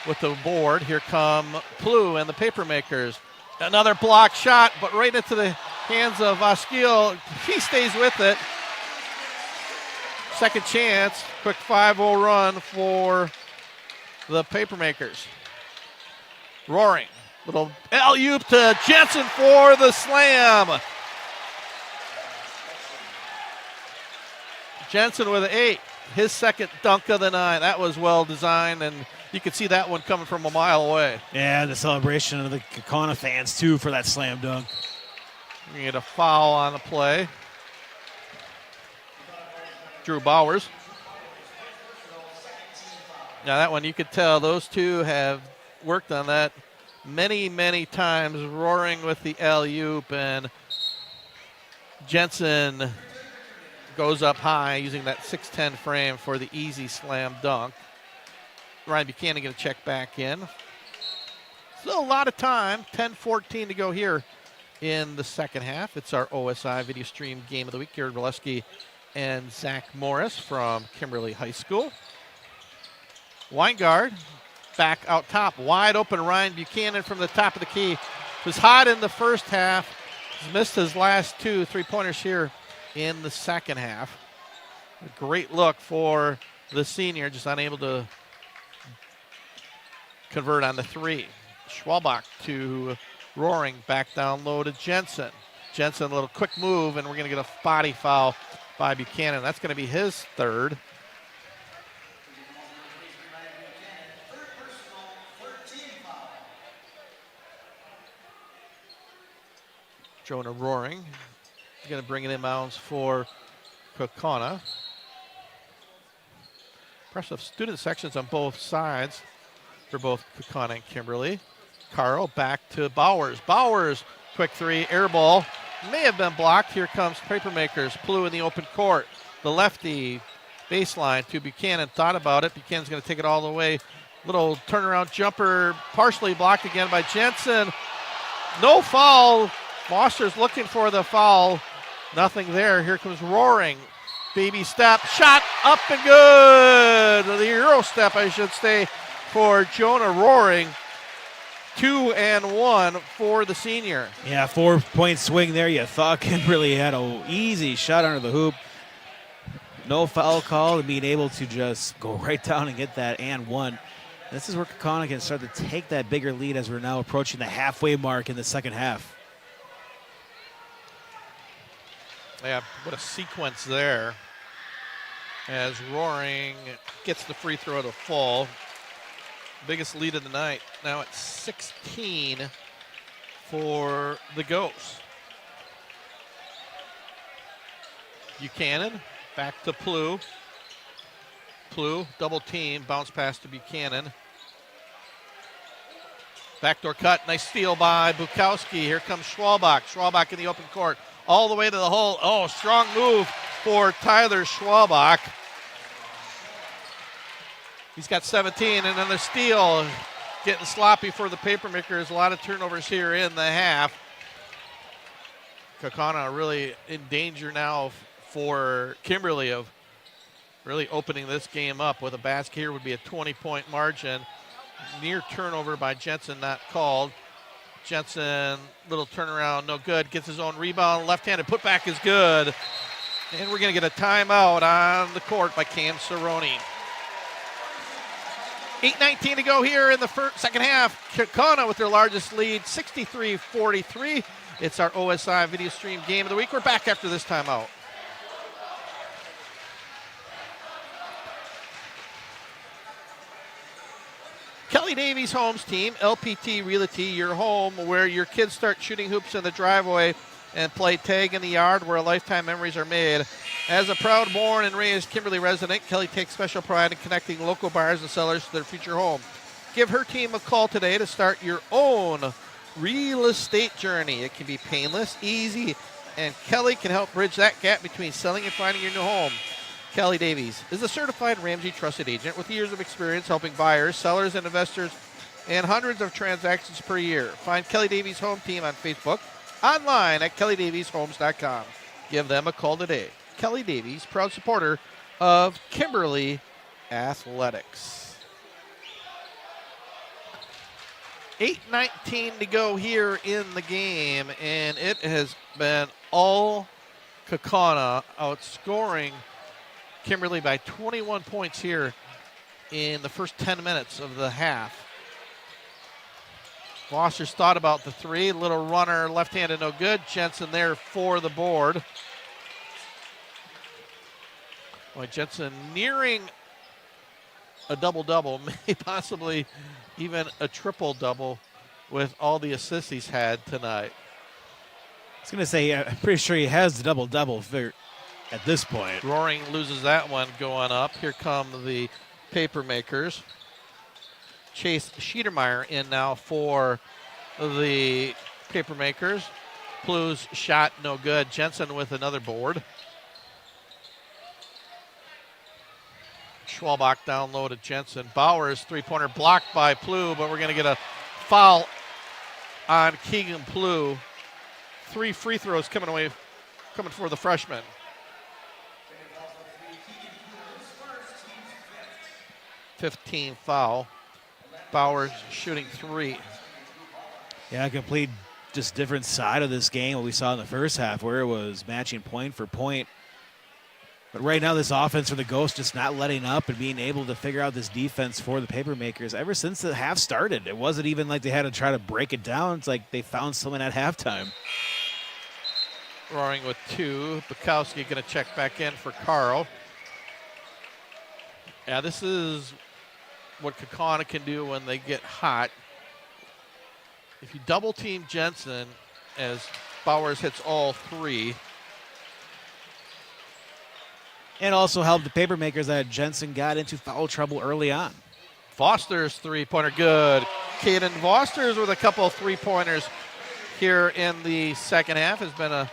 with the board. Here come Plu and the Papermakers. Another block shot, but right into the hands of Voskul. He stays with it. Second chance. Quick 5-0 run for the Papermakers. Roaring. Little alley-oop to Jensen for the slam. Jensen with an 8. His second dunk of the night. That was well designed, and you could see that one coming from a mile away. Yeah, the celebration of the Kaukauna fans, too, for that slam dunk. We get a foul on the play. Drew Bowers. Now that one, you could tell those two have worked on that many, many times, Roaring with the alley-oop, and Jensen goes up high using that 6'10 frame for the easy slam dunk. Ryan Buchanan going to check back in. Still a lot of time, 10:14 to go here in the second half. It's our OSI video stream game of the week. Jared Bileski and Zach Morris from Kimberly High School. Weingard back out top. Wide open Ryan Buchanan from the top of the key. Was hot in the first half. He's missed his last 2 3-pointers here in the second half. A great look for the senior, just unable to convert on the 3. Schwalbach to Roaring, back down low to Jensen. Jensen, a little quick move, and we're going to get a body foul by Buchanan. That's going to be his third. Jonah Roaring going to bring it in bounds for Kaukauna. Impressive student sections on both sides for both Kaukauna and Kimberly. Carl back to Bowers. Bowers, quick three, air ball. May have been blocked. Here comes Papermakers. Plew in the open court. The lefty baseline to Buchanan. Thought about it. Buchanan's going to take it all the way. Little turnaround jumper, partially blocked again by Jensen. No foul. Foster's looking for the foul. Nothing there. Here comes Roaring. Baby step, shot up and good. The Euro step, I should say, for Jonah Roaring. 2 and 1 for the senior. Yeah, 4-point swing there. You thought Kimberly had an easy shot under the hoop. No foul call and being able to just go right down and get that and one. This is where Kaukauna can start to take that bigger lead as we're now approaching the halfway mark in the second half. Yeah, what a sequence there. As Roaring gets the free throw to fall. Biggest lead of the night. Now it's 16 for the Ghosts. Buchanan back to Plew. Plew, double team, bounce pass to Buchanan. Backdoor cut, nice steal by Bukowski. Here comes Schwalbach. Schwalbach in the open court, all the way to the hole. Oh, strong move for Tyler Schwalbach. He's got 17, and then the steal. Getting sloppy for the Papermakers. A lot of turnovers here in the half. Kaukauna really in danger now for Kimberly of really opening this game up with a basket here would be a 20-point margin. Near turnover by Jensen, not called. Jensen, little turnaround, no good. Gets his own rebound, left-handed putback is good. And we're going to get a timeout on the court by Cam Cerrone. 8:19 to go here in the second half. Kaukauna with their largest lead, 63-43. It's our OSI video stream game of the week. We're back after this timeout. Kelly Davies Homes Team, LPT Realty, your home where your kids start shooting hoops in the driveway and play tag in the yard where lifetime memories are made. As a proud born and raised Kimberly resident, Kelly takes special pride in connecting local buyers and sellers to their future home. Give her team a call today to start your own real estate journey. It can be painless, easy, and Kelly can help bridge that gap between selling and finding your new home. Kelly Davies is a certified Ramsey trusted agent with years of experience helping buyers, sellers, and investors and hundreds of transactions per year. Find Kelly Davies Home Team on Facebook, online at kellydavieshomes.com. Give them a call today. Kelly Davies, proud supporter of Kimberly Athletics. 8:19 to go here in the game, and it has been all Kaukauna outscoring Kimberly by 21 points here in the first 10 minutes of the half. Foster's thought about the three. Little runner, left-handed, no good. Jensen there for the board. Boy, Jensen nearing a double-double, maybe possibly even a triple-double with all the assists he's had tonight. I was going to say, I'm pretty sure he has the double-double at this point. Roaring loses that one going up. Here come the Papermakers. Chase Schiedermeyer in now for the Papermakers. Plew's shot no good. Jensen with another board. Schwalbach down low to Jensen. Bowers three-pointer blocked by Plew, but we're going to get a foul on Keegan Plew. 3 free throws coming for the freshman. .15 foul. Bowers shooting 3. Yeah, a complete just different side of this game, what we saw in the first half, where it was matching point for point. But right now, this offense for the Ghosts just not letting up and being able to figure out this defense for the Papermakers ever since the half started. It wasn't even like they had to try to break it down. It's like they found something at halftime. Roaring with 2. Bukowski going to check back in for Carl. Yeah, this is what Kaukauna can do when they get hot. If you double team Jensen as Bowers hits all 3, And also helped the Papermakers that Jensen got into foul trouble early on. Foster's three-pointer good. Caden Foster's with a couple of three-pointers here in the second half has been a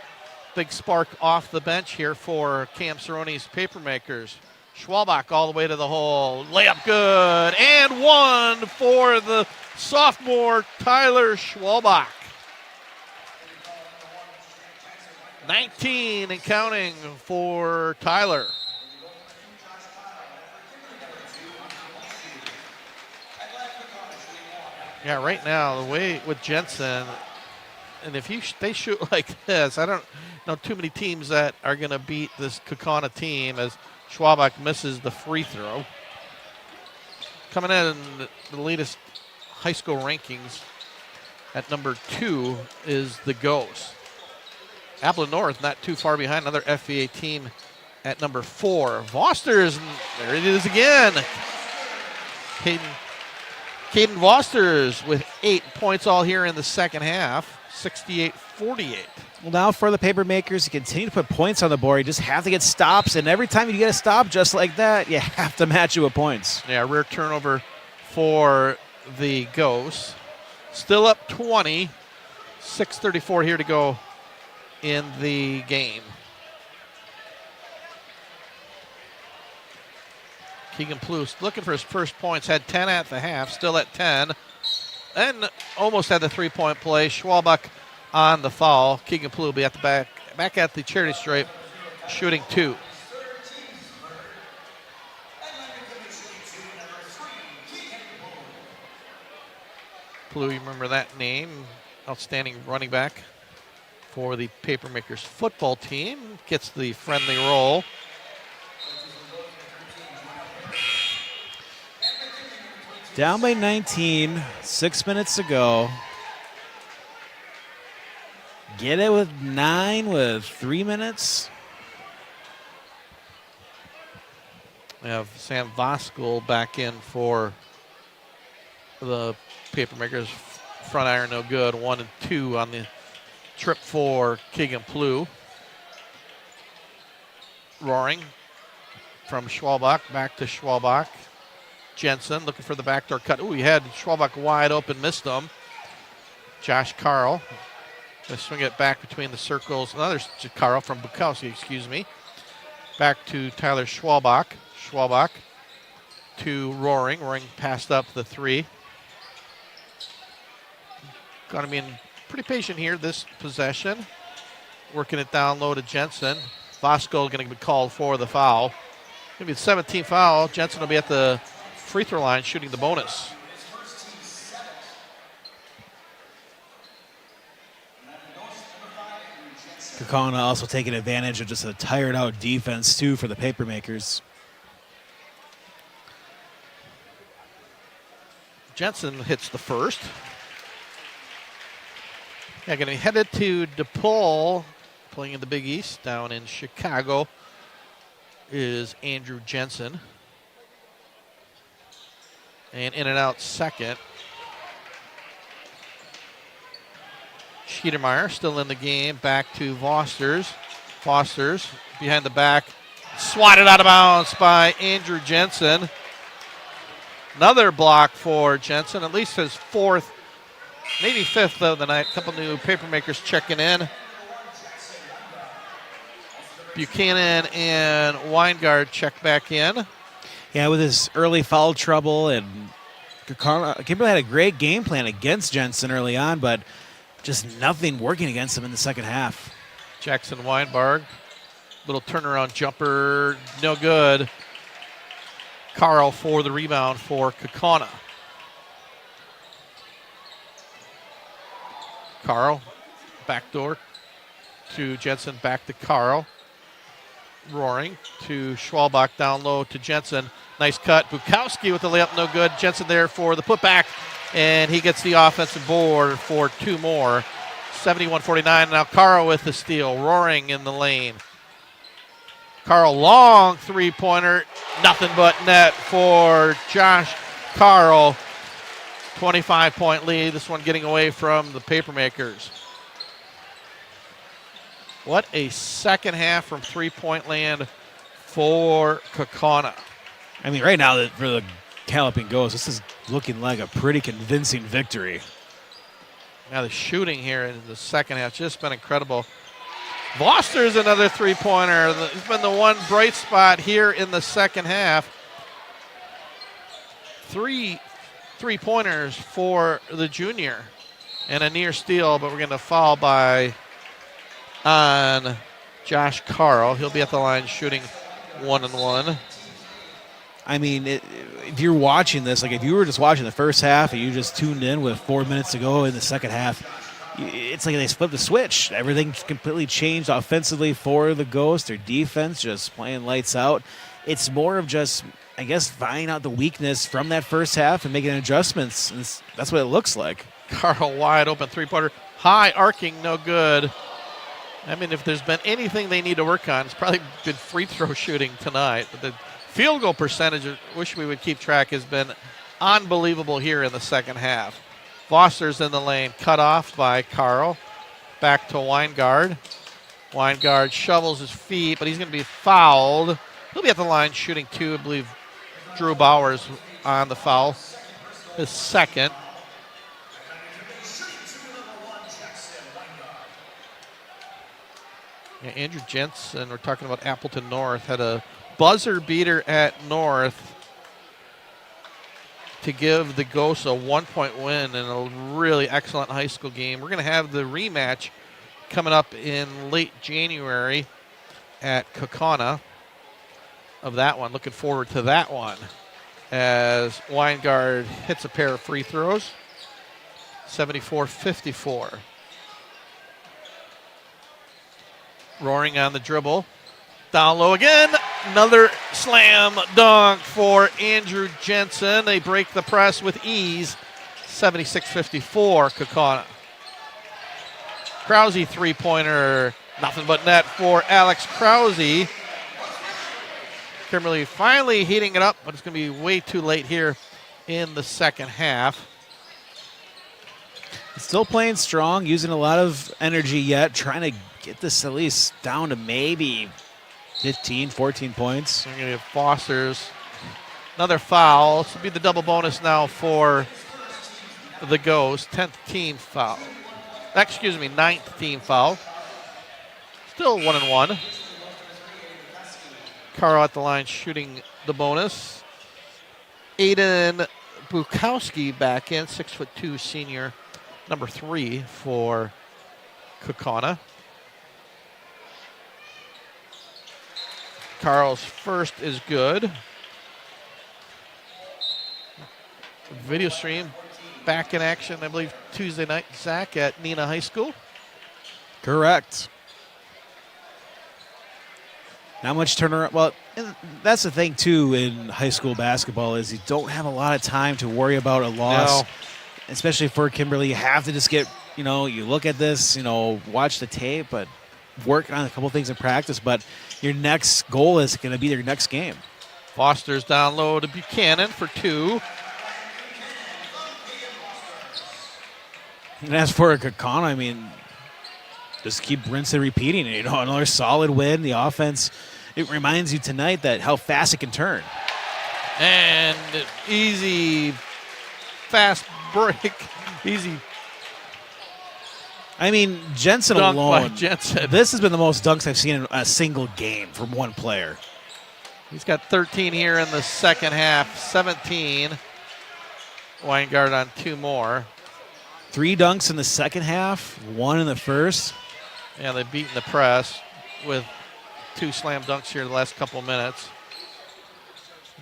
big spark off the bench here for Cam Cerrone's Papermakers. Schwalbach all the way to the hole. Layup good. And one for the sophomore Tyler Schwalbach. 19 and counting for Tyler. Yeah, right now, the way with Jensen, and if they shoot like this, I don't know too many teams that are going to beat this Kaukauna team as Schwalbach misses the free throw. Coming in the latest high school rankings at number 2 is the Ghosts. Appleton North not too far behind, another FVA team at number 4. Vosters, there it is again. Caden Vosters with 8 points all here in the second half, 68-48. Well, now for the Papermakers, you continue to put points on the board. You just have to get stops, and every time you get a stop just like that, you have to match it with points. Yeah, rare turnover for the Ghosts. Still up 20, 6:34 here to go in the game. Keegan Plouffe looking for his first points, had 10 at the half, still at 10, and almost had the three-point play. Schwalbach on the foul. Keegan Plouffe will be at the back at the charity stripe, shooting 2. Plouffe, you remember that name, outstanding running back for the Papermakers football team, gets the friendly roll. Down by 19, 6 minutes to go. Get it with 9 with 3 minutes. We have Sam Voskuhl back in for the Papermakers. Front iron no good. 1 and 2 on the trip for Keegan Plouffe. Roaring from Schwalbach, back to Schwalbach. Jensen looking for the backdoor cut. Ooh, he had Schwalbach wide open, missed him. Josh Carl. Going to swing it back between the circles. Another Carl from Bukowski, excuse me. Back to Tyler Schwalbach. Schwalbach to Roaring. Roaring passed up the 3. Going to be pretty patient here this possession. Working it down low to Jensen. Voskuhl going to be called for the foul. Maybe the 17th foul. Jensen will be at the free throw line shooting the bonus. Kaukauna also taking advantage of just a tired out defense too for the Papermakers. Jensen hits the first. Yeah, going to be headed to DePaul, playing in the Big East down in Chicago, is Andrew Jensen. And in and out second. Schiedermeyer still in the game. Back to Vosters. Vosters behind the back. Swatted out of bounds by Andrew Jensen. Another block for Jensen. At least his 4th, maybe 5th of the night. A couple new Papermakers checking in. Buchanan and Weingard check back in. Yeah, with his early foul trouble, and Kimberly had a great game plan against Jensen early on, but just nothing working against him in the second half. Jackson Weinberg, little turnaround jumper, no good. Carl for the rebound for Kaukauna. Carl, backdoor to Jensen, back to Carl. Roaring to Schwalbach, down low to Jensen. Nice cut. Bukowski with the layup, no good. Jensen there for the putback, and he gets the offensive board for 2 more. 71-49. Now Carl with the steal. Roaring in the lane. Carl, long three-pointer. Nothing but net for Josh Carl. 25-point lead. This one getting away from the Papermakers. What a second half from three-point land for Kaukauna. I mean, right now, for the Galloping Ghosts, this is looking like a pretty convincing victory. Now the shooting here in the second half just been incredible. Foster's another three-pointer. He's been the one bright spot here in the second half. 3 3-pointers for the junior and a near steal, but we're going to foul on Josh Carl. He'll be at the line shooting 1-1. I mean, if you're watching this, like if you were just watching the first half and you just tuned in with 4 minutes to go in the second half, it's like they flipped the switch. Everything's completely changed offensively for the Ghosts. Their defense just playing lights out. It's more of just, I guess, finding out the weakness from that first half and making adjustments. And that's what it looks like. Carl wide open three-pointer. High arcing, no good. I mean, if there's been anything they need to work on, it's probably been free throw shooting tonight. But the field goal percentage, I wish we would keep track, has been unbelievable here in the second half. Foster's in the lane, cut off by Carl. Back to Weingard. Weingard shovels his feet, but he's going to be fouled. He'll be at the line shooting 2. I believe Drew Bowers on the foul. His second. Yeah, Andrew Jensen, we're talking about Appleton North, had a buzzer beater at North to give the Ghosts a 1-point win in a really excellent high school game. We're going to have the rematch coming up in late January at Kaukauna of that one. Looking forward to that one as Weingard hits a pair of free throws. 74-54. Roaring on the dribble. Down low again. Another slam dunk for Andrew Jensen. They break the press with ease. 76-54, Kaukauna. Krause three-pointer. Nothing but net for Alex Krause. Kimberly finally heating it up, but it's going to be way too late here in the second half. Still playing strong, using a lot of energy yet, trying to get this at least down to maybe 15, 14 points. We're going to get Foster's. Another foul. This will be the double bonus now for the Ghosts. 10th team foul. Excuse me, 9th team foul. Still 1-1. Carl at the line shooting the bonus. Aiden Bukowski back in, 6'2" senior, number 3 for Kaukauna. Carl's first is good. Video stream back in action, I believe, Tuesday night, Zach, at Neenah High School. Correct. Not much turnaround. Well, and that's the thing, too, in high school basketball is you don't have a lot of time to worry about a loss. No. Especially for Kimberly, you have to just get, you look at this, watch the tape, but work on a couple things in practice. But your next goal is going to be your next game. Foster's down low to Buchanan for 2. And as for Kaukauna, I mean, just keep rinsing and repeating it. Another solid win. The offense, it reminds you tonight that how fast it can turn. And easy, fast break, easy. I mean, Jensen Dunk alone. by Jensen. This has been the most dunks I've seen in a single game from one player. He's got 13 here in the second half, 17. Weingard on 2 more. 3 dunks in the second half, 1 in the first. Yeah, they've beaten the press with 2 slam dunks here the last couple of minutes.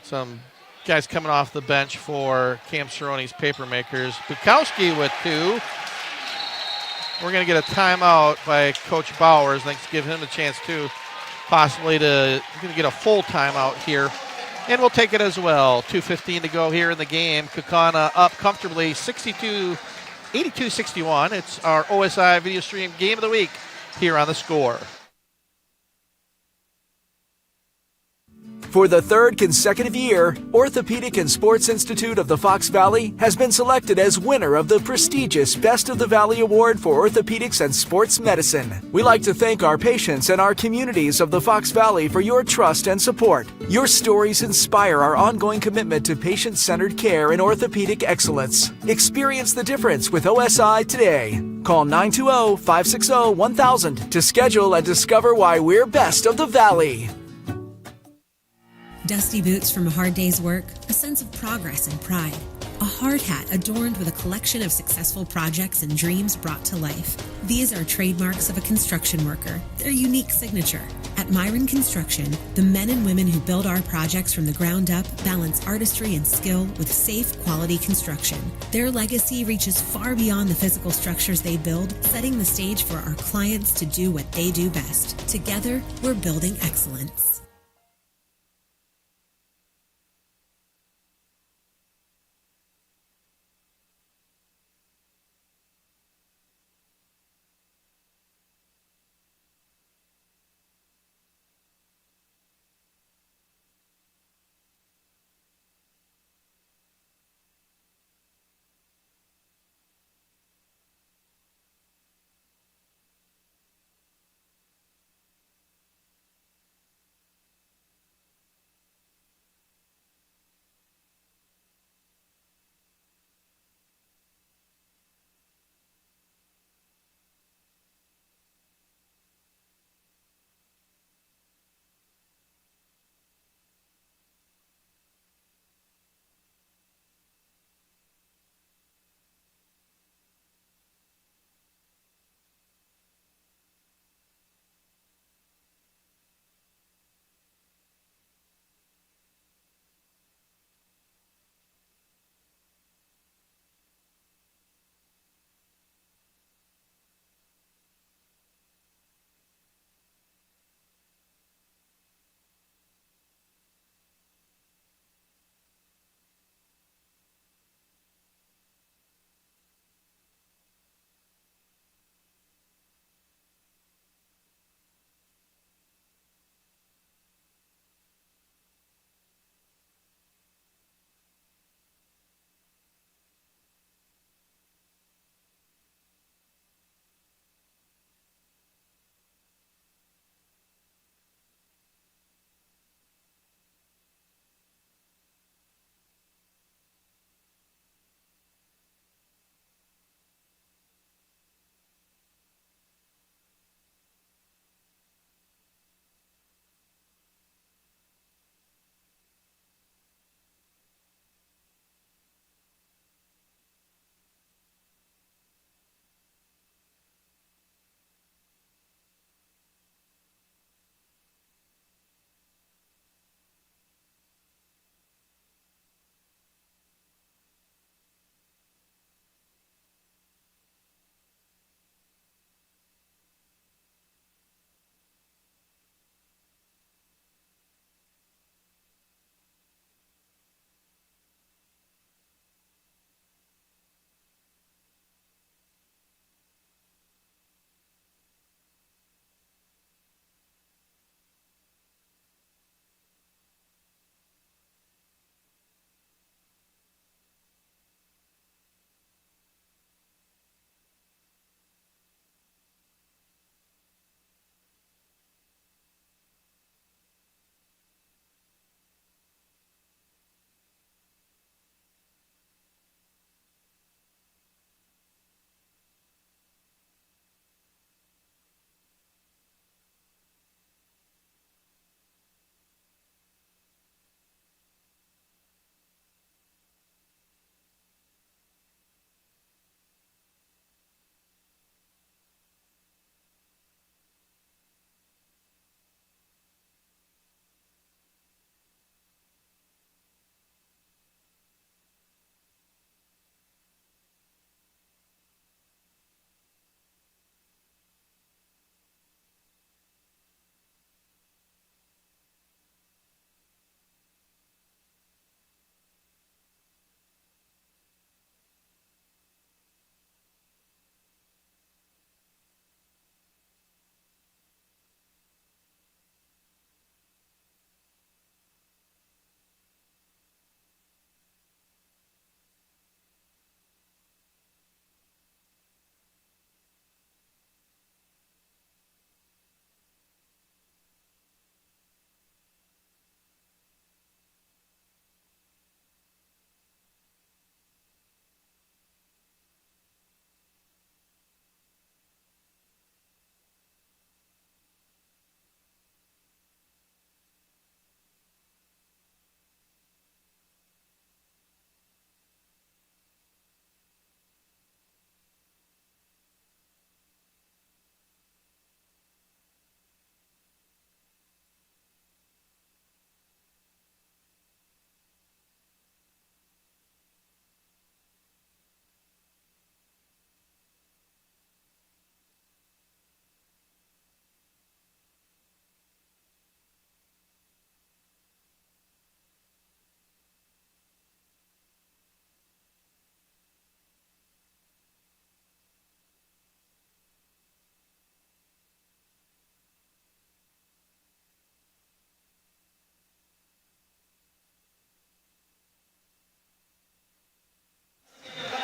Some guys coming off the bench for Cam Cerrone's Papermakers. Bukowski with 2. We're going to get a timeout by Coach Bowers. Let's give him a chance too, possibly to get a full timeout here. And we'll take it as well. 2:15 to go here in the game. Kaukauna up comfortably, 82-61. It's our OSI video stream game of the week here on The Score. For the third consecutive year, Orthopedic and Sports Institute of the Fox Valley has been selected as winner of the prestigious Best of the Valley Award for Orthopedics and Sports Medicine. We like to thank our patients and our communities of the Fox Valley for your trust and support. Your stories inspire our ongoing commitment to patient-centered care and orthopedic excellence. Experience the difference with OSI today. Call 920-560-1000 to schedule and discover why we're best of the Valley. Dusty boots from a hard day's work, a sense of progress and pride. A hard hat adorned with a collection of successful projects and dreams brought to life. These are trademarks of a construction worker, their unique signature. At Myron Construction, the men and women who build our projects from the ground up balance artistry and skill with safe, quality construction. Their legacy reaches far beyond the physical structures they build, setting the stage for our clients to do what they do best. Together, we're building excellence.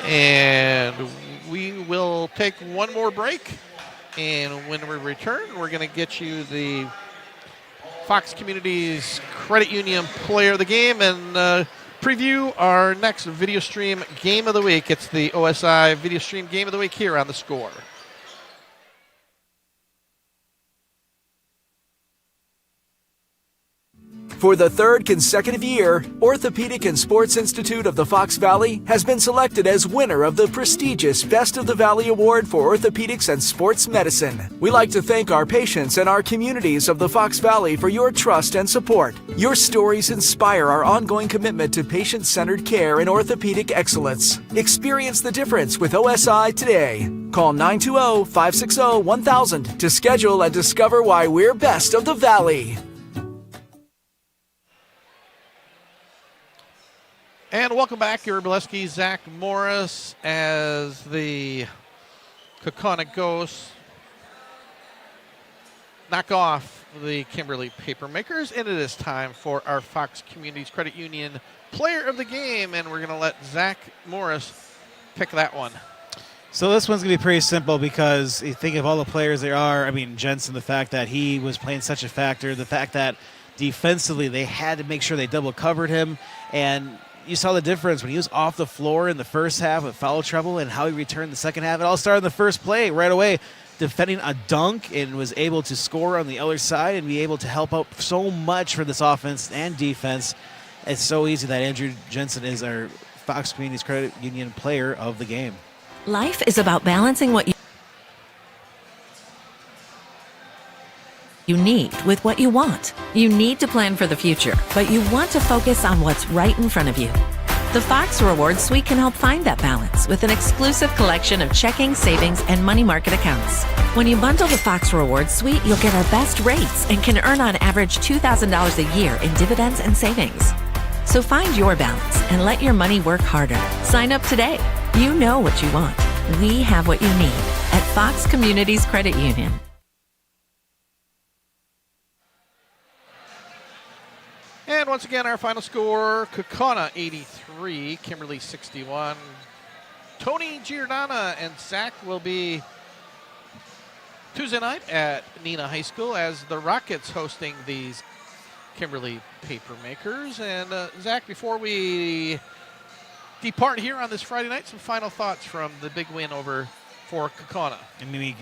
And we will take one more break. And when we return, we're going to get you the Fox Communities Credit Union Player of the Game and preview our next video stream game of the week. It's the OSI Video Stream Game of the Week here on The Score. For the third consecutive year, Orthopedic and Sports Institute of the Fox Valley has been selected as winner of the prestigious Best of the Valley Award for Orthopedics and Sports Medicine. We like to thank our patients and our communities of the Fox Valley for your trust and support. Your stories inspire our ongoing commitment to patient-centered care and orthopedic excellence. Experience the difference with OSI today. Call 920-560-1000 to schedule and discover why we're best of the Valley. And welcome back, Gary Bileski, Zach Morris, as the Kaukauna Ghosts knock off the Kimberly Papermakers. And it is time for our Fox Communities Credit Union Player of the Game, and we're going to let Zach Morris pick that one. So this one's going to be pretty simple because you think of all the players there are. I mean, Jensen, the fact that he was playing such a factor, the fact that defensively they had to make sure they double covered him, and you saw the difference when he was off the floor in the first half with foul trouble and how he returned the second half. It all started in the first play right away, defending a dunk, and was able to score on the other side and be able to help out so much for this offense and defense. It's so easy that Andrew Jensen is our Fox Communities Credit Union Player of the Game. Life is about balancing what you need with what you want. You need to plan for the future, but you want to focus on what's right in front of you. The Fox Rewards Suite can help find that balance with an exclusive collection of checking, savings, and money market accounts. When you bundle the Fox Rewards Suite, you'll get our best rates and can earn on average $2,000 a year in dividends and savings. So find your balance and let your money work harder. Sign up today. You know what you want. We have what you need at Fox Communities Credit Union. And once again, our final score, Kaukauna 83, Kimberly 61. Tony Giordana and Zach will be Tuesday night at Neenah High School as the Rockets hosting these Kimberly Papermakers. And Zach, before we depart here on this Friday night, some final thoughts from the big win over for Kaukauna. I mean,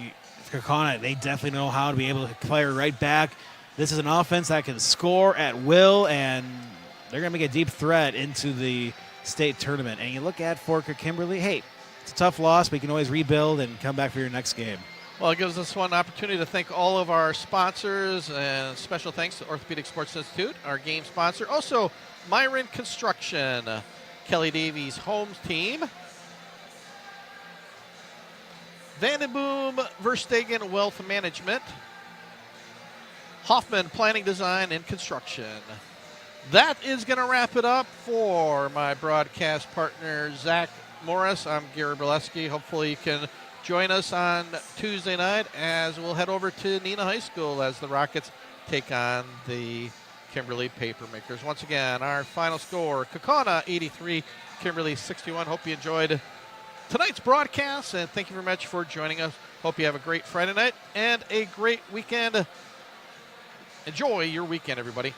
Kaukauna, they definitely know how to be able to play right back. This is an offense that can score at will, and they're going to make a deep threat into the state tournament. And you look at for Kimberly, hey, it's a tough loss, but you can always rebuild and come back for your next game. Well, it gives us one opportunity to thank all of our sponsors, and special thanks to Orthopedic Sports Institute, our game sponsor. Also, Myron Construction, Kelly Davies' home team, Vandenboom Verstegen Wealth Management, Hoffman Planning, Design, and Construction. That is going to wrap it up for my broadcast partner, Zach Morris. I'm Gary Bileski. Hopefully you can join us on Tuesday night as we'll head over to Neenah High School as the Rockets take on the Kimberly Papermakers. Once again, our final score, Kaukauna 83, Kimberly 61. Hope you enjoyed tonight's broadcast, and thank you very much for joining us. Hope you have a great Friday night and a great weekend. Enjoy your weekend, everybody.